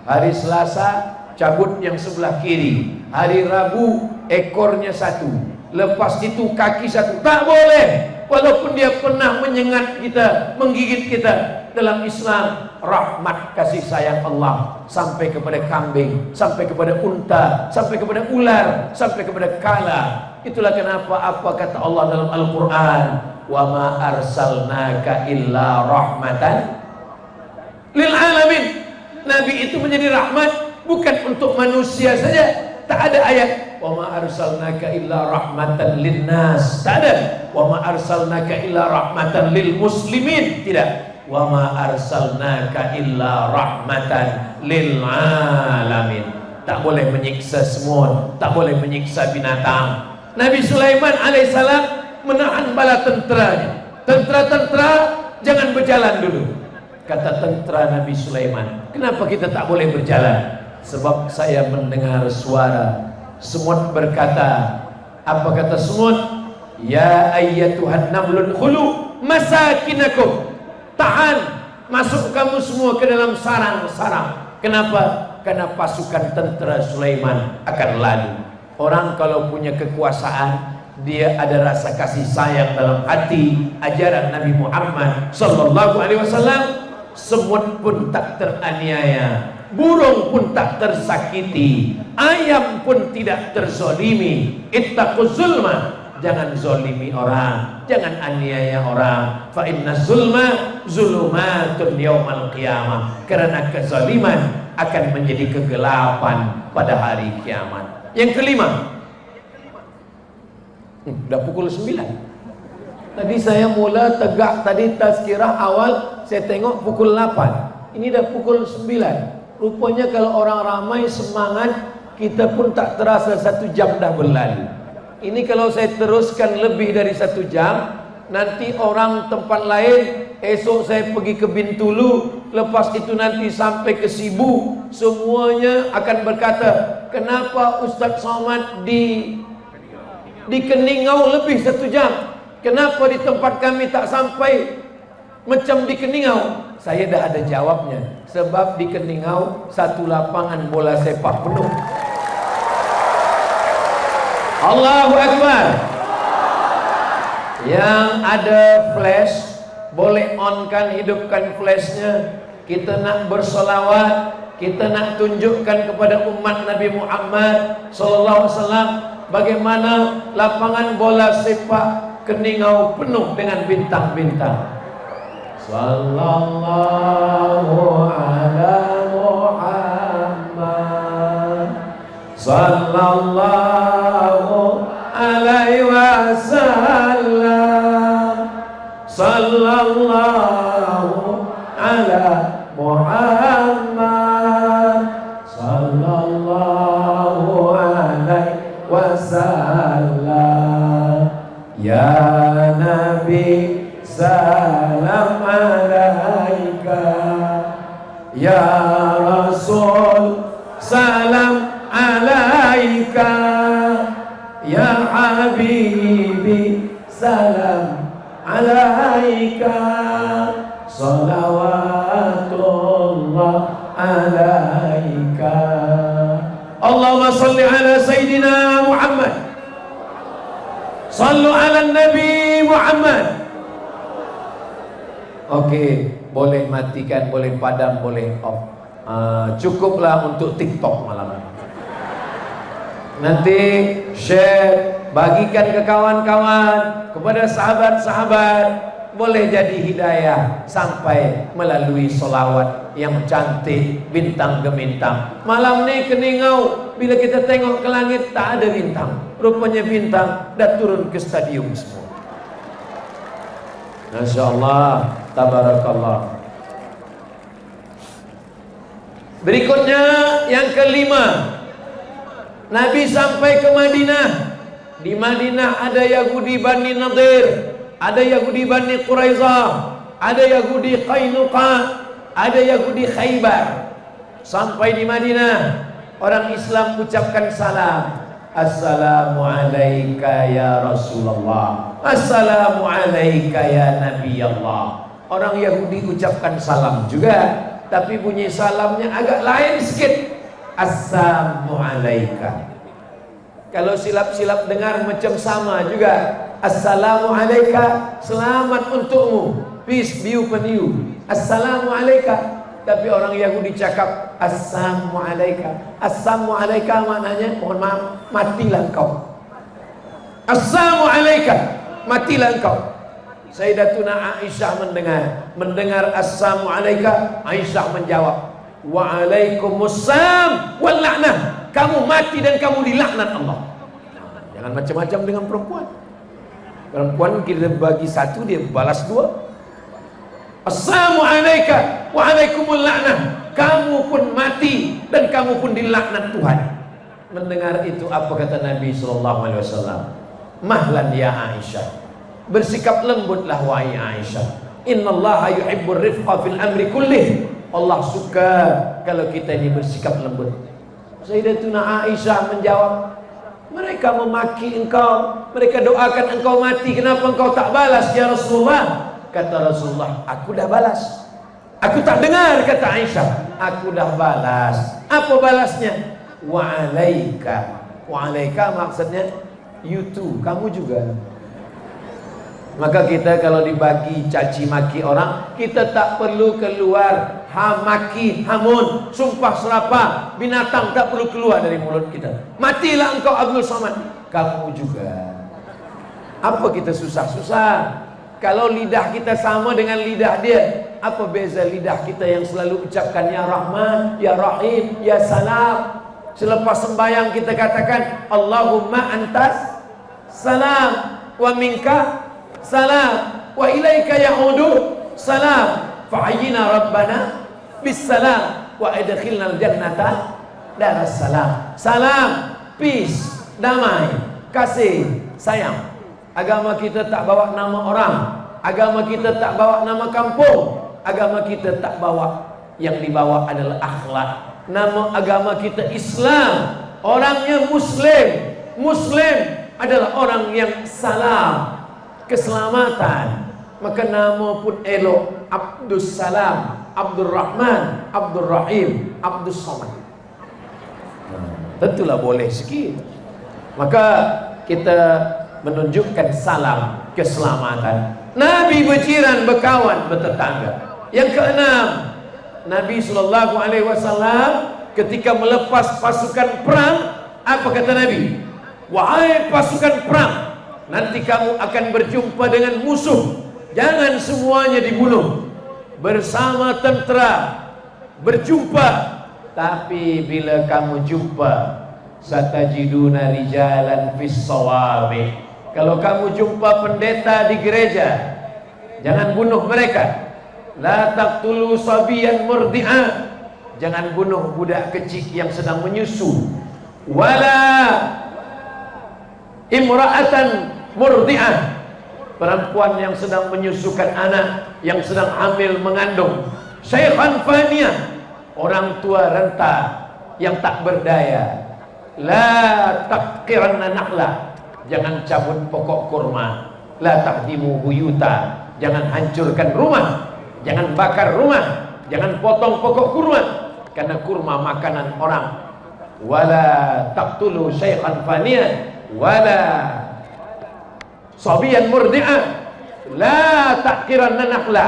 hari Selasa cabut yang sebelah kiri, hari Rabu ekornya satu, lepas itu kaki satu. Tak boleh. Walaupun dia pernah menyengat kita, menggigit kita. Dalam Islam, rahmat kasih sayang Allah sampai kepada kambing, sampai kepada unta, sampai kepada ular, sampai kepada kala. Itulah kenapa apa kata Allah dalam Al-Quran, wa ma arsalnaka illa rahmatan lil alamin. Nabi itu menjadi rahmat bukan untuk manusia saja. Tak ada ayat wa ma arsalnaka illa rahmatan linnas. Tak ada wa ma arsalnaka illa rahmatan lil muslimin. Tidak. Wa ma arsalnaka illa rahmatan lil alamin. Tak boleh menyiksa semut, tak boleh menyiksa binatang. Nabi Sulaiman alaihissalam menahan bala tenteranya. Tentera-tentera jangan berjalan dulu. Kata tentera Nabi Sulaiman, kenapa kita tak boleh berjalan? Sebab saya mendengar suara semut berkata. Apa kata semut? Ya ayyatuhan namlun khulu masakinakum. Tahan, masuk kamu semua ke dalam sarang-sarang. Kenapa? Karena pasukan tentera Sulaiman akan lalu. Orang kalau punya kekuasaan, dia ada rasa kasih sayang dalam hati. Ajaran Nabi Muhammad sallallahu alaihi wasallam, semut pun tak teraniaya, burung pun tak tersakiti, ayam pun tidak terzolimi. Ittaquz zulma, jangan zolimi orang, jangan aniaya orang. Fa inna zulma zulumatun yaumal qiyamah. Karena kezaliman akan menjadi kegelapan pada hari kiamat. Yang kelima, udah pukul 9. Tadi saya mula tegak, tadi tazkirah awal saya tengok pukul 8. Ini dah pukul 9. Rupanya kalau orang ramai semangat, kita pun tak terasa 1 jam dah berlalu. Ini kalau saya teruskan lebih dari 1 jam, nanti orang tempat lain, esok saya pergi ke Bintulu, lepas itu nanti sampai ke Sibu, semuanya akan berkata, kenapa Ustaz Somad di Keningau lebih 1 jam? Kenapa di tempat kami tak sampai macam di Keningau? Saya dah ada jawabnya. Sebab di Keningau 1 lapangan bola sepak penuh. Allahu Akbar. Yang ada flash, boleh onkan, hidupkan flashnya. Kita nak bersolawat, kita nak tunjukkan kepada umat Nabi Muhammad sallallahu alaihi wasallam bagaimana lapangan bola sepak Keningau penuh dengan bintang-bintang. Sallallahu ala Muhammad, sallallahu alaihi wasallam. Sallallahu ala Muhammad. Sallallahu alaihi wasallam. Ya Nabi salam alaika. Ya Rasul salam alaika. Ya Habibi salam alaika. Salawatullah alaika. Allahumma salli ala Sayyidina Muhammad. Sallu ala Nabi Muhammad. Oke, boleh matikan, boleh padam, boleh off. Cukuplah untuk TikTok malam ini. Nanti share, bagikan ke kawan-kawan, kepada sahabat-sahabat, boleh jadi hidayah sampai melalui solawat yang cantik bintang ke bintang. Malam ni keningau, bila kita tengok ke langit tak ada bintang, rupanya bintang dah turun ke stadium semua. Masya Allah, tabarakallah. Berikutnya yang kelima, Nabi sampai ke Madinah. Di Madinah ada Yahudi Bani Nadir, ada Yahudi Bani Quraizah, ada Yahudi Qainuqa, ada Yahudi Khaybar. Sampai di Madinah, orang Islam ucapkan salam. Assalamu alayka ya Rasulullah. Assalamu alayka ya Nabi Allah. Orang Yahudi ucapkan salam juga, tapi bunyi salamnya agak lain sedikit. Assalamu alayka. Kalau silap-silap dengar macam sama juga. Assalamu alayka, selamat untukmu, peace be upon you. Assalamu alayka. Tapi orang Yahudi cakap Assalamu alayka. Assalamu alayka maknanya mohon maaf, matilah engkau. Assalamu alayka, matilah engkau. Sayyidatuna Aisyah mendengar Assalamu alayka. Aisyah menjawab, Waalaikumsalam wal la'nah. Kamu mati dan kamu dilaknat Allah. Jangan macam-macam dengan perempuan. Perempuan kita bagi satu, dia balas dua. Assalamu alayka wa alaikumul la'nah. Kamu pun mati dan kamu pun dilaknat Tuhan. Mendengar itu apa kata Nabi SAW? Mahlan ya Aisyah, bersikap lembutlah wahai Aisyah. Innallaha yuhibbur rifqa fil amri kullih. Allah suka kalau kita ini bersikap lembut. Sayyidatuna Aisyah menjawab, mereka memaki engkau, mereka doakan engkau mati, kenapa engkau tak balas ya Rasulullah? Kata Rasulullah, aku dah balas. Aku tak dengar, kata Aisyah. Aku dah balas. Apa balasnya? Wa'alaika. Wa'alaika maksudnya you too, kamu juga. Maka kita kalau dibagi caci maki orang, kita tak perlu keluar hamaki, hamun, sumpah serapah, binatang tak perlu keluar dari mulut kita. Matilah engkau Abdul Somad, kamu juga. Apa kita susah-susah? Kalau lidah kita sama dengan lidah dia, apa beza lidah kita yang selalu ucapkan Ya Rahman, Ya Rahim, Ya Salam. Selepas sembahyang kita katakan Allahumma antas salam wa minka salam wa ilaika ya'udu salam fa'ayyina rabbana bis salam wa adkhilnal jannata daras salam. Salam, peace, damai, kasih, sayang. Agama kita tak bawa nama orang, agama kita tak bawa nama kampung, agama kita tak bawa, yang dibawa adalah akhlak. Nama agama kita Islam, orangnya Muslim. Muslim adalah orang yang salam, keselamatan. Maka nama pun elok, Abdus Salam, Abdul Rahman, Abdul Rahim, Abdus Somad. Tentulah boleh sikit. Maka kita menunjukkan salam keselamatan. Nabi berjiran, berkawan, bertetangga. Yang keenam, Nabi SAW ketika melepas pasukan perang, apa kata Nabi? Wahai pasukan perang, nanti kamu akan berjumpa dengan musuh, jangan semuanya dibunuh. Bersama tentera berjumpa, tapi bila kamu jumpa satajiduna rijalan fis sawabi. Kalau kamu jumpa pendeta di gereja, jangan bunuh mereka. La taqtulu sabiyan murdi'a, jangan bunuh budak kecil yang sedang menyusu. Wala imra'atan murdi'ah, perempuan yang sedang menyusukan anak, yang sedang hamil mengandung. Syaikhan faniyah, orang tua renta yang tak berdaya. La taqqiranna nakhla, jangan cabut pokok kurma. La tahdimu buyuta, jangan hancurkan rumah, jangan bakar rumah, jangan potong pokok kurma, karena kurma makanan orang. Wala taqtulu syaikhan faniyah wala sabiyan murdi'ah. La taqqiranna nakhla,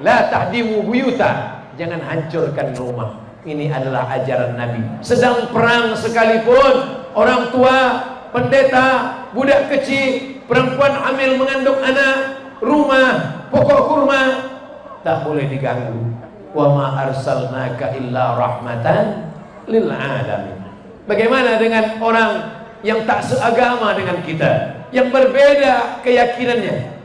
la tahdimu buyuta, jangan hancurkan rumah. Ini adalah ajaran Nabi. Sedang perang sekalipun, orang tua, pendeta, budak kecil, perempuan hamil mengandung anak, rumah, pokok kurma tak boleh diganggu. Wa ma arsalnaka illa rahmatan lil alamin. Bagaimana dengan orang yang tak seagama dengan kita, yang berbeda keyakinannya?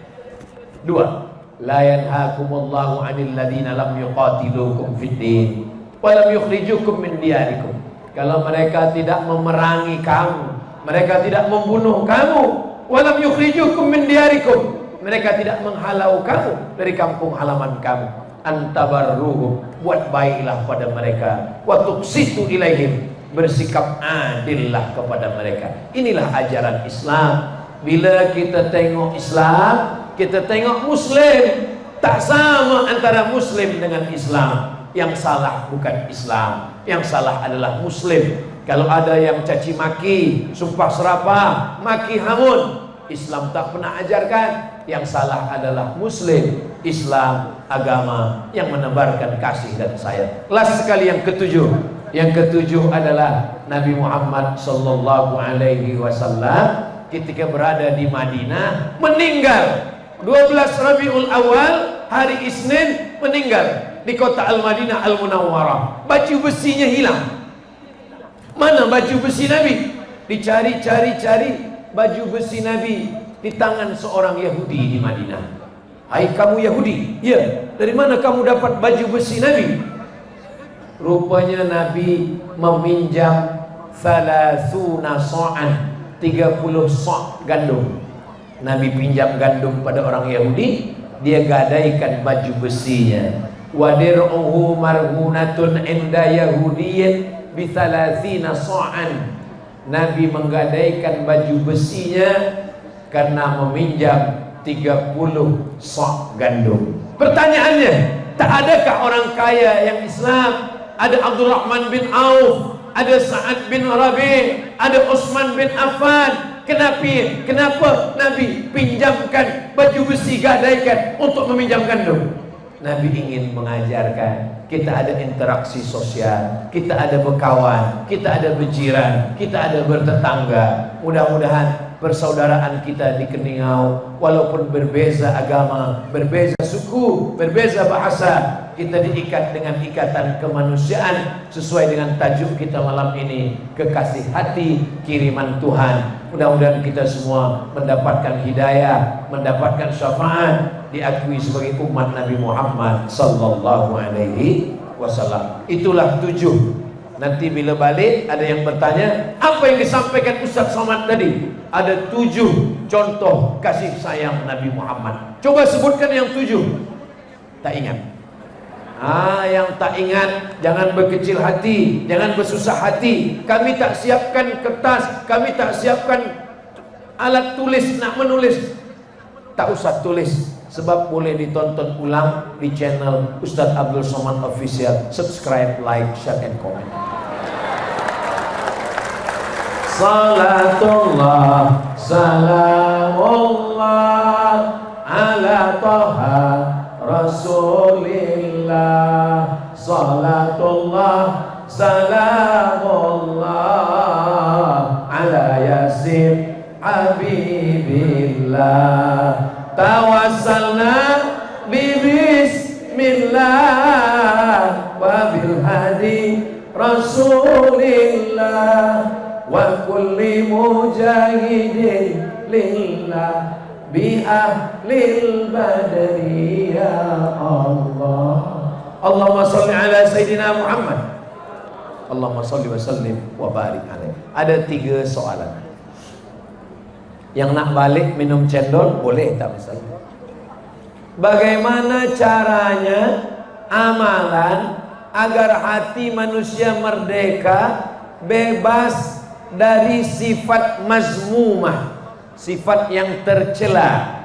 Dua, la yanhaakumullahu 'anil ladzina lam yuqatilukum fid din wa lam yukhrijukum min diyarikum. Kalau mereka tidak memerangi kamu, mereka tidak membunuh kamu, wa lam yukhrijukum min diyarikum, mereka tidak menghalau kamu dari kampung halaman kamu, antabarruhum, buat baiklah pada mereka, wa tuqsitu ilaihim, bersikap adillah kepada mereka. Inilah ajaran Islam. Bila kita tengok Islam, kita tengok Muslim, tak sama antara Muslim dengan Islam. Yang salah bukan Islam, yang salah adalah Muslim. Kalau ada yang caci maki, sumpah serapah, maki hamun, Islam tak pernah ajarkan. Yang salah adalah Muslim. Islam agama yang menebarkan kasih dan sayang. Last sekali yang ketujuh. Yang ketujuh adalah Nabi Muhammad sallallahu alaihi wasallam ketika berada di Madinah meninggal 12 Rabiul Awal, hari Isnin meninggal di kota Al-Madinah Al-Munawwarah. Baju besinya hilang. Mana baju besi Nabi? Dicari-cari baju besi Nabi di tangan seorang Yahudi di Madinah. Hai kamu Yahudi, ya, dari mana kamu dapat baju besi Nabi? Rupanya Nabi meminjam 30 sa'an, 30 sa' gandum. Nabi pinjam gandum pada orang Yahudi, dia gadaikan baju besinya. Wadir'uhu marhunatun inda Yahudiyyin bi 30 sa'an. Nabi menggadaikan baju besinya karena meminjam 30 sa' gandum. Pertanyaannya, tak adakah orang kaya yang Islam? Ada Abdurrahman bin Auf, ada Sa'ad bin Rabi', ada Utsman bin Affan. Kenapa Nabi pinjamkan baju besi, gadaikan untuk meminjam gandum? Nabi ingin mengajarkan kita ada interaksi sosial, kita ada berkawan, kita ada berjiran, kita ada bertetangga. Mudah-mudahan persaudaraan kita di Keningau, walaupun berbeza agama, berbeza suku, berbeza bahasa, kita diikat dengan ikatan kemanusiaan sesuai dengan tajuk kita malam ini, kekasih hati kiriman Tuhan. Mudah-mudahan kita semua mendapatkan hidayah, mendapatkan syafaat, diakui sebagai umat Nabi Muhammad sallallahu alaihi wasallam. Itulah 7. Nanti bila balik ada yang bertanya, apa yang disampaikan Ustaz Somad tadi? Ada 7 contoh kasih sayang Nabi Muhammad. Coba sebutkan yang 7. Tak ingat. Yang tak ingat jangan berkecil hati, jangan bersusah hati. Kami tak siapkan kertas, kami tak siapkan alat tulis nak menulis. Tak usah tulis, sebab boleh ditonton ulang di channel Ustaz Abdul Somad Official. Subscribe, like, share, and comment. Salatullah, salamullah ala Taha Rasulillah. Salatullah, salamullah ala Yasin Habibillah. Tawassalna bismillah wa bil hadi Rasulillah wa kulli mujahidin lillah bi ahlil badri ya Allah. Allahumma salli ala Sayyidina Muhammad. Allahumma salli wa sallim wa barik alaih. Ada 3 soalan. Yang nak balik minum cendol boleh tak misalnya? Bagaimana caranya amalan agar hati manusia merdeka, bebas dari sifat mazmumah, sifat yang tercela?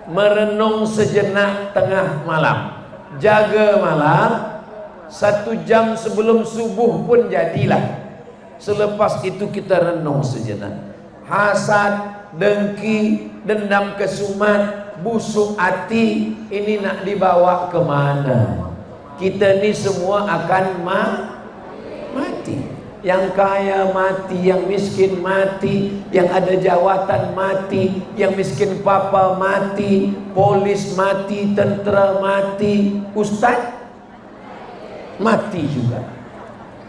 Merenung sejenak tengah malam, jaga malam 1 jam sebelum subuh pun jadilah. Selepas itu kita renung sejenak. Hasad, dengki, dendam kesumat, busuk hati, ini nak dibawa kemana? Kita ni semua akan mati. Yang kaya mati, yang miskin mati, yang ada jawatan mati, yang miskin papa mati, polis mati, tentera mati, ustaz mati juga.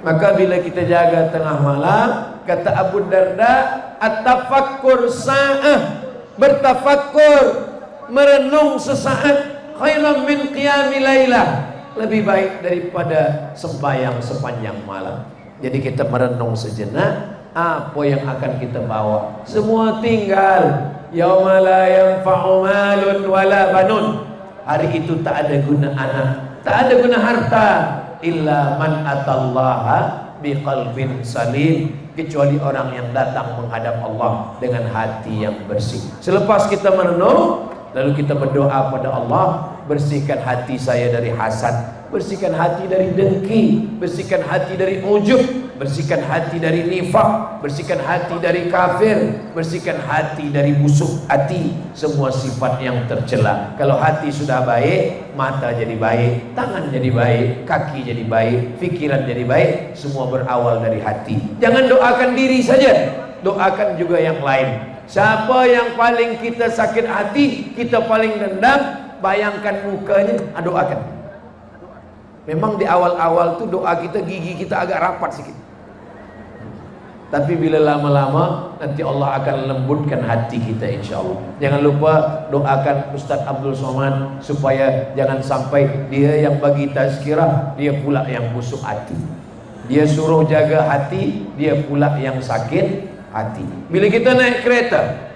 Maka bila kita jaga tengah malam, kata Abu Darda, at-tafakkur sa'ah, bertafakkur, merenung sesaat, khairan min qiyamil lailah, lebih baik daripada sembahyang sepanjang malam. Jadi kita merenung sejenak, apa yang akan kita bawa. Semua tinggal. Yauma la yanfa'u malun wala banun. Hari itu tak ada guna anak, tak ada guna harta, illa man atallaha biqalbin salim, kecuali orang yang datang menghadap Allah dengan hati yang bersih. Selepas kita merenung, lalu kita berdoa pada Allah, bersihkan hati saya dari hasad, bersihkan hati dari dengki, bersihkan hati dari ujub, bersihkan hati dari nifak, bersihkan hati dari kafir, bersihkan hati dari busuk hati, semua sifat yang tercela. Kalau hati sudah baik, mata jadi baik, tangan jadi baik, kaki jadi baik, pikiran jadi baik, semua berawal dari hati. Jangan doakan diri saja, doakan juga yang lain. Siapa yang paling kita sakit hati, kita paling dendam, bayangkan mukanya, doakan. Memang di awal-awal tuh doa kita, gigi kita agak rapat sedikit. Tapi bila lama-lama nanti Allah akan lembutkan hati kita, insya Allah. Jangan lupa doakan Ustaz Abdul Somad supaya jangan sampai dia yang bagi tazkirah, dia pula yang busuk hati. Dia suruh jaga hati, dia pula yang sakit hati. Bila kita naik kereta,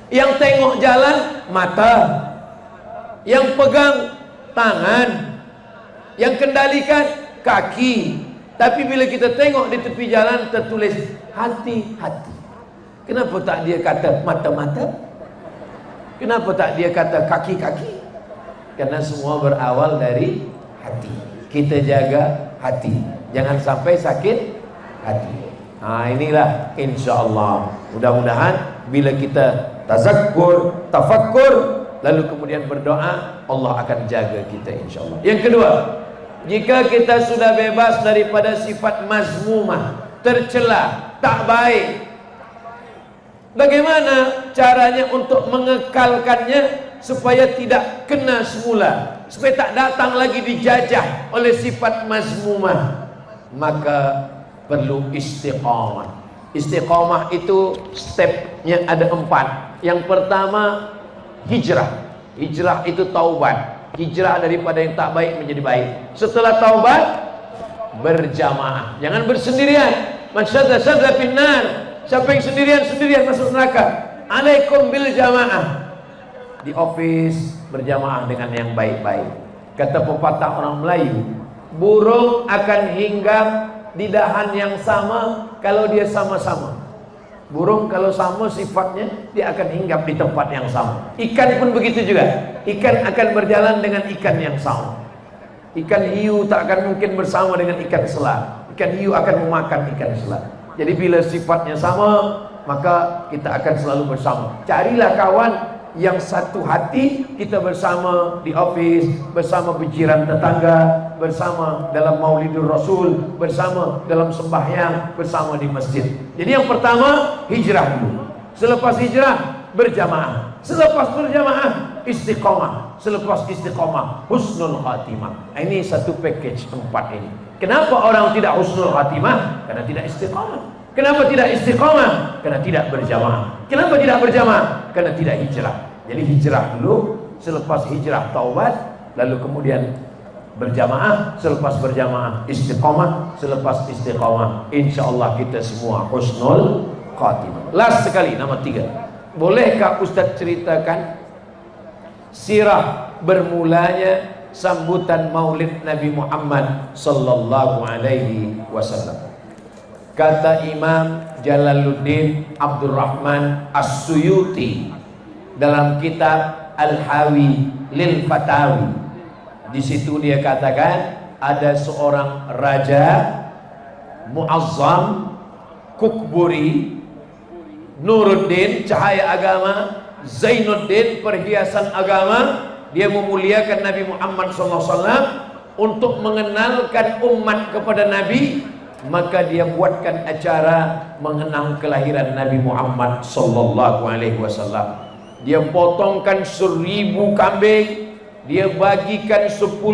yang tengok jalan mata, yang pegang tangan, yang kendalikan kaki. Tapi bila kita tengok di tepi jalan tertulis hati-hati. Kenapa tak dia kata mata-mata? Kenapa tak dia kata kaki-kaki? Karena semua berawal dari hati. Kita jaga hati, jangan sampai sakit hati. Inilah insya-Allah. Mudah-mudahan bila kita tazakkur, tafakkur, lalu kemudian berdoa, Allah akan jaga kita insya-Allah. Yang kedua, jika kita sudah bebas daripada sifat mazmumah, tercela, tak baik, bagaimana caranya untuk mengekalkannya supaya tidak kena semula, supaya tak datang lagi dijajah oleh sifat mazmumah? Maka perlu istiqamah. Istiqamah itu stepnya ada 4. Yang pertama, hijrah. Hijrah itu taubat. Hijrah daripada yang tak baik menjadi baik. Setelah taubat, berjamaah. Jangan bersendirian. Man syadda syadda finnar. Siapa yang sendirian masuk neraka. Alaikum bil jamaah. Di office berjamaah dengan yang baik-baik. Kata pepatah orang Melayu, burung akan hinggap di dahan yang sama kalau dia sama-sama. Burung kalau sama sifatnya, dia akan hinggap di tempat yang sama. Ikan pun begitu juga. Ikan akan berjalan dengan ikan yang sama. Ikan hiu tak akan mungkin bersama dengan ikan selam. Ikan hiu akan memakan ikan selam. Jadi bila sifatnya sama, maka kita akan selalu bersama. Carilah kawan yang satu hati, kita bersama di office, bersama berjiran tetangga, bersama dalam Maulidur Rasul, bersama dalam sembahyang, bersama di masjid. Jadi yang pertama, hijrah dulu. Selepas hijrah, berjamaah. Selepas berjamaah, istiqamah. Selepas istiqamah, husnul khatimah. Ini satu package 4 ini. Kenapa orang tidak husnul khatimah? Karena tidak istiqamah. Kenapa tidak istiqamah? Karena tidak berjamaah. Kenapa tidak berjamaah? Karena tidak hijrah. Jadi hijrah dulu, selepas hijrah taubat, lalu kemudian berjamaah, selepas berjamaah istiqamah, selepas istiqamah insyaallah kita semua husnul khatimah. Last sekali, nomor 3. Bolehkah Ustaz ceritakan sirah bermulanya sambutan Maulid Nabi Muhammad sallallahu alaihi wasallam? Kata Imam Jalaluddin Abdurrahman As-Suyuti dalam kitab Al-Hawi lil Fatawi, di situ dia katakan ada seorang raja Muazzam Kukburi, Nuruddin cahaya agama, Zainuddin perhiasan agama. Dia memuliakan Nabi Muhammad SAW untuk mengenalkan umat kepada Nabi. Maka dia buatkan acara mengenang kelahiran Nabi Muhammad sallallahu alaihi wasallam. Dia potongkan 1000 kambing, dia bagikan 10.000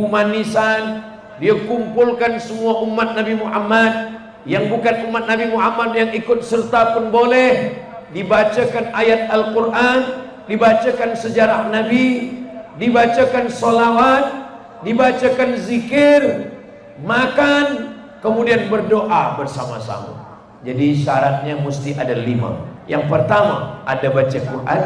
manisan, dia kumpulkan semua umat Nabi Muhammad. Yang bukan umat Nabi Muhammad yang ikut serta pun boleh. Dibacakan ayat Al-Quran, dibacakan sejarah Nabi, dibacakan salawat, dibacakan zikir, makan, kemudian berdoa bersama-sama. Jadi syaratnya mesti ada 5. Yang pertama ada baca Quran,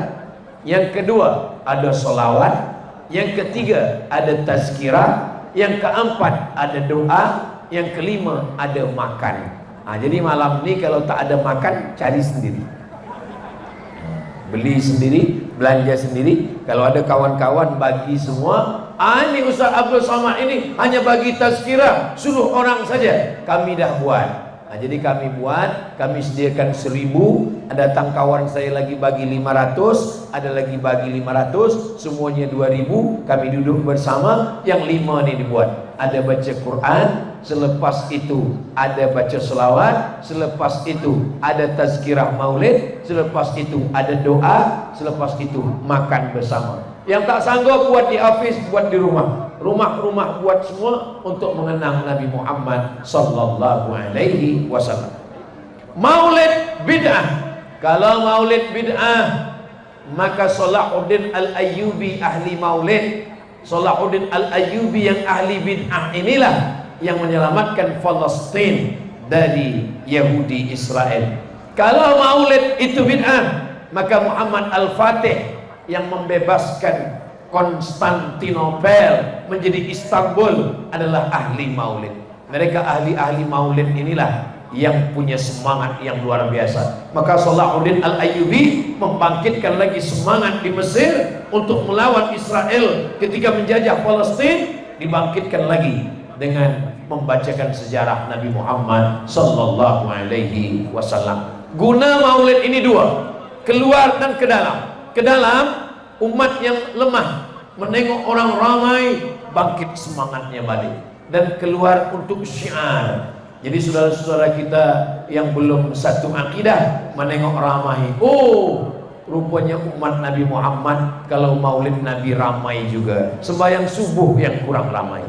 yang kedua ada solawat, yang ketiga ada tazkirah, yang keempat ada doa, yang kelima ada makan. Jadi malam ini kalau tak ada makan, cari sendiri, beli sendiri, belanja sendiri. Kalau ada kawan-kawan bagi semua. Ini Ustaz Abdul Somad ini hanya bagi tazkirah, suruh orang saja. Kami dah buat. Jadi kami buat, kami sediakan 1000. Datang kawan saya lagi bagi 500, ada lagi bagi 500, semuanya 2000. Kami duduk bersama, yang 5 ni dibuat. Ada baca Quran, selepas itu ada baca selawat, selepas itu ada tazkirah maulid, selepas itu ada doa, selepas itu makan bersama. Yang tak sanggup buat di office, buat di rumah. Rumah-rumah buat semua untuk mengenang Nabi Muhammad sallallahu alaihi wasallam. Maulid bid'ah. Kalau maulid bid'ah, maka Salahuddin Al-Ayyubi ahli maulid. Salahuddin Al-Ayyubi yang ahli bid'ah inilah yang menyelamatkan Palestin dari Yahudi Israel. Kalau maulid itu bid'ah, maka Muhammad Al-Fatih yang membebaskan Konstantinopel menjadi Istanbul adalah ahli maulid. Mereka ahli-ahli maulid inilah yang punya semangat yang luar biasa. Maka Salahuddin Al-Ayyubi membangkitkan lagi semangat di Mesir untuk melawan Israel ketika menjajah Palestina. Dibangkitkan lagi dengan membacakan sejarah Nabi Muhammad sallallahu alaihi wasallam. Guna maulid ini 2, keluar dan ke dalam. Ke dalam, umat yang lemah menengok orang ramai, bangkit semangatnya balik. Dan keluar untuk syiar. Jadi saudara-saudara kita yang belum satu akidah menengok ramai, rupanya umat Nabi Muhammad kalau maulid Nabi ramai juga. Sembahyang subuh yang kurang ramai.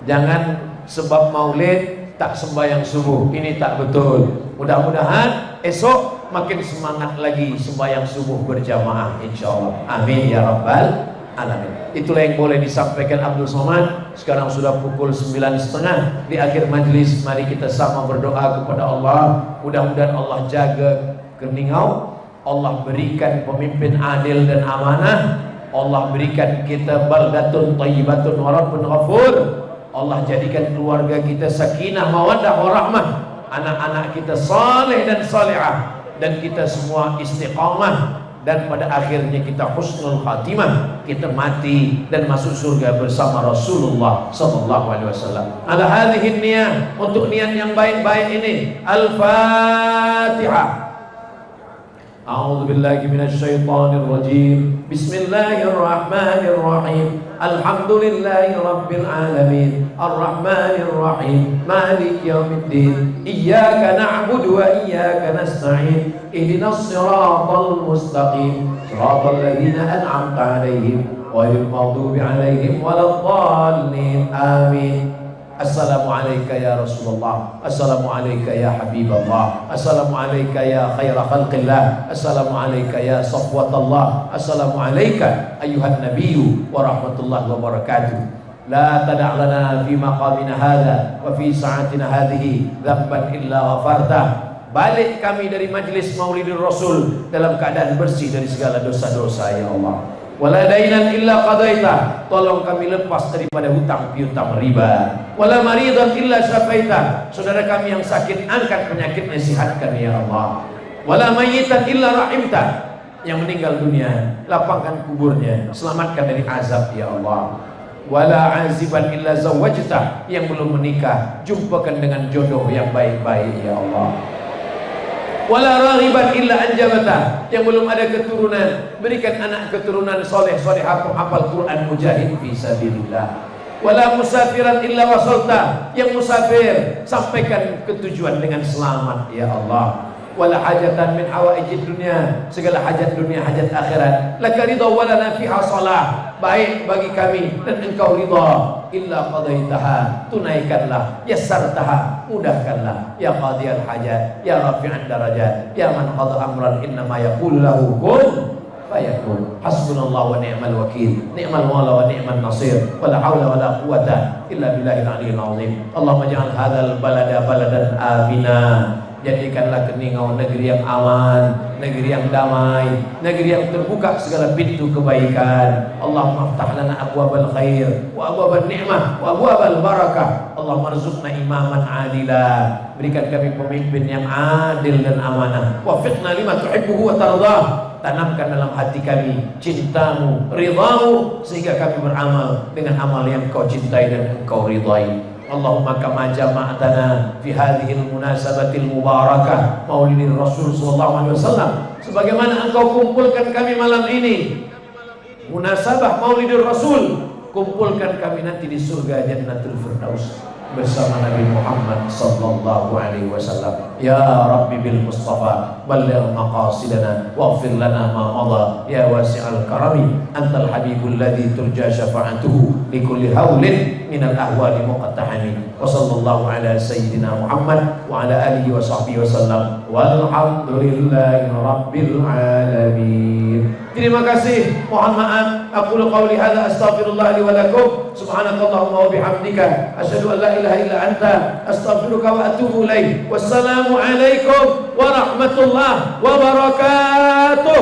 Jangan sebab maulid tak sembahyang subuh, ini tak betul. Mudah-mudahan esok makin semangat lagi sembahyang subuh berjamaah insyaallah. Amin ya rabbal alamin. Itulah yang boleh disampaikan Abdul Somad. Sekarang sudah pukul 9.30. Di akhir majlis mari kita sama berdoa kepada Allah. Mudah-mudahan Allah jaga keningau, Allah berikan pemimpin adil dan amanah, Allah berikan kita baldatun thayyibatun wa rabbun ghafur. Allah jadikan keluarga kita sakinah mawaddah warahmah, anak-anak kita saleh dan salihah, dan kita semua istiqamah, dan pada akhirnya kita husnul khatimah, kita mati dan masuk surga bersama Rasulullah sallallahu alaihi wasallam. Ala hadhihi niyah, untuk niat yang baik-baik ini. Al-Fatihah. A'udzu billahi minasy syaithanir rajim. Bismillahirrahmanirrahim. Alhamdulillahi rabbil alamin. Arrahmanir rahim. Maliki yaumiddin. Iyyaka na'budu wa iyyaka nasta'in. Ihdinas siratal mustaqim. Siratal ladzina an'amta 'alaihim ghairil maghdubi 'alaihim waladdallin. Amin. Assalamualaikum ya Rasulullah, Assalamualaikum ya Habiballah, Assalamualaikum ya khaira khalqillah, Assalamualaikum ya safwatallah, Assalamualaikum ayuhan nabiyyu wa rahmatullahi wa barakatuh. La tada' lana fi maqamina hadha wa fi sa'atina hadhihi dhanban illa ghafartah. Balik kami dari majlis Maulidur Rasul dalam keadaan bersih dari segala dosa-dosa ya Allah. Wala dainan illa qadaita, tolong kami lepas daripada hutang piutang riba. Wala maridan illa syafaita, saudara kami yang sakit angkat penyakitnya, sihatkan ya Allah. Wala mayyitan illa rahimta, yang meninggal dunia lapangkan kuburnya, selamatkan dari azab ya Allah. Wala aziban illa zawajta, yang belum menikah jumpakan dengan jodoh yang baik-baik ya Allah. Wala raghiban illa anjabata, yang belum ada keturunan berikan anak keturunan soleh solehah penghafal Quran mujahid fi sabilillah. Wala musafiran illa wasalta, yang musafir sampaikan ketujuan dengan selamat ya Allah. Wala hajatan min hawaijid dunia, segala hajat dunia hajat akhirat, laka ridha wala nafiha salah, baik bagi kami dan engkau ridha, illa qadaitaha, tunaikanlah, yassartaha, mudahkanlah, ya qadiyal hajat, ya rafi'an darajat, ya man qada amran innama yaqulu lahu kun fayakun. Hasbunallahu wa ni'mal wakil, ni'mal mawla wa ni'man nasir, wala hawla wala quwata illa billahil aliyyil azim. Allahumma ja'al hadzal balada baladan amina, jadikanlah Keningau negeri yang aman, negeri yang damai, negeri yang terbuka segala pintu kebaikan. Allahumma aftah lana abwabal khair wa abwabal ni'mah wa abwabal barakah. Allahumma rzuqna imaman adila, berikan kami pemimpin yang adil dan amanah. Wafiqna lima tuhibbuhu wa tardah, tanamkan dalam hati kami cintamu, ridhamu, sehingga kami beramal dengan amal yang kau cintai dan engkau ridhai. Allahumma kama jama'atana fi hadhil munasabatil mubarakah Maulidir Rasul sallallahu alaihi wasallam, sebagaimana engkau kumpulkan kami malam ini munasabah Maulidir Rasul, kumpulkan kami nanti di surga Jannatul Firdaus bersama Nabi Muhammad sallallahu alaihi wasallam. Ya Rabbi bil Mustafa balligh maqasidana waghfir lana ma madha ya wasi'al karami, antal habibul ladzi turja syafa'atuhu li kulli haulin minal ahwali muqattahami. Wa sallallahu ala sayyidina Muhammad wa ala alihi wa sahbihi wasallam walhamdulillahi rabbil alamin. Terima kasih, mohon maaf. Aku qauli hadza astaghfirullah li wa lakum. Subhanakallahumma wa bihamdika asyhadu an la ilaha illa anta astaghfiruka wa atubu ilaik. Wassalamu alaikum warahmatullahi wabarakatuh.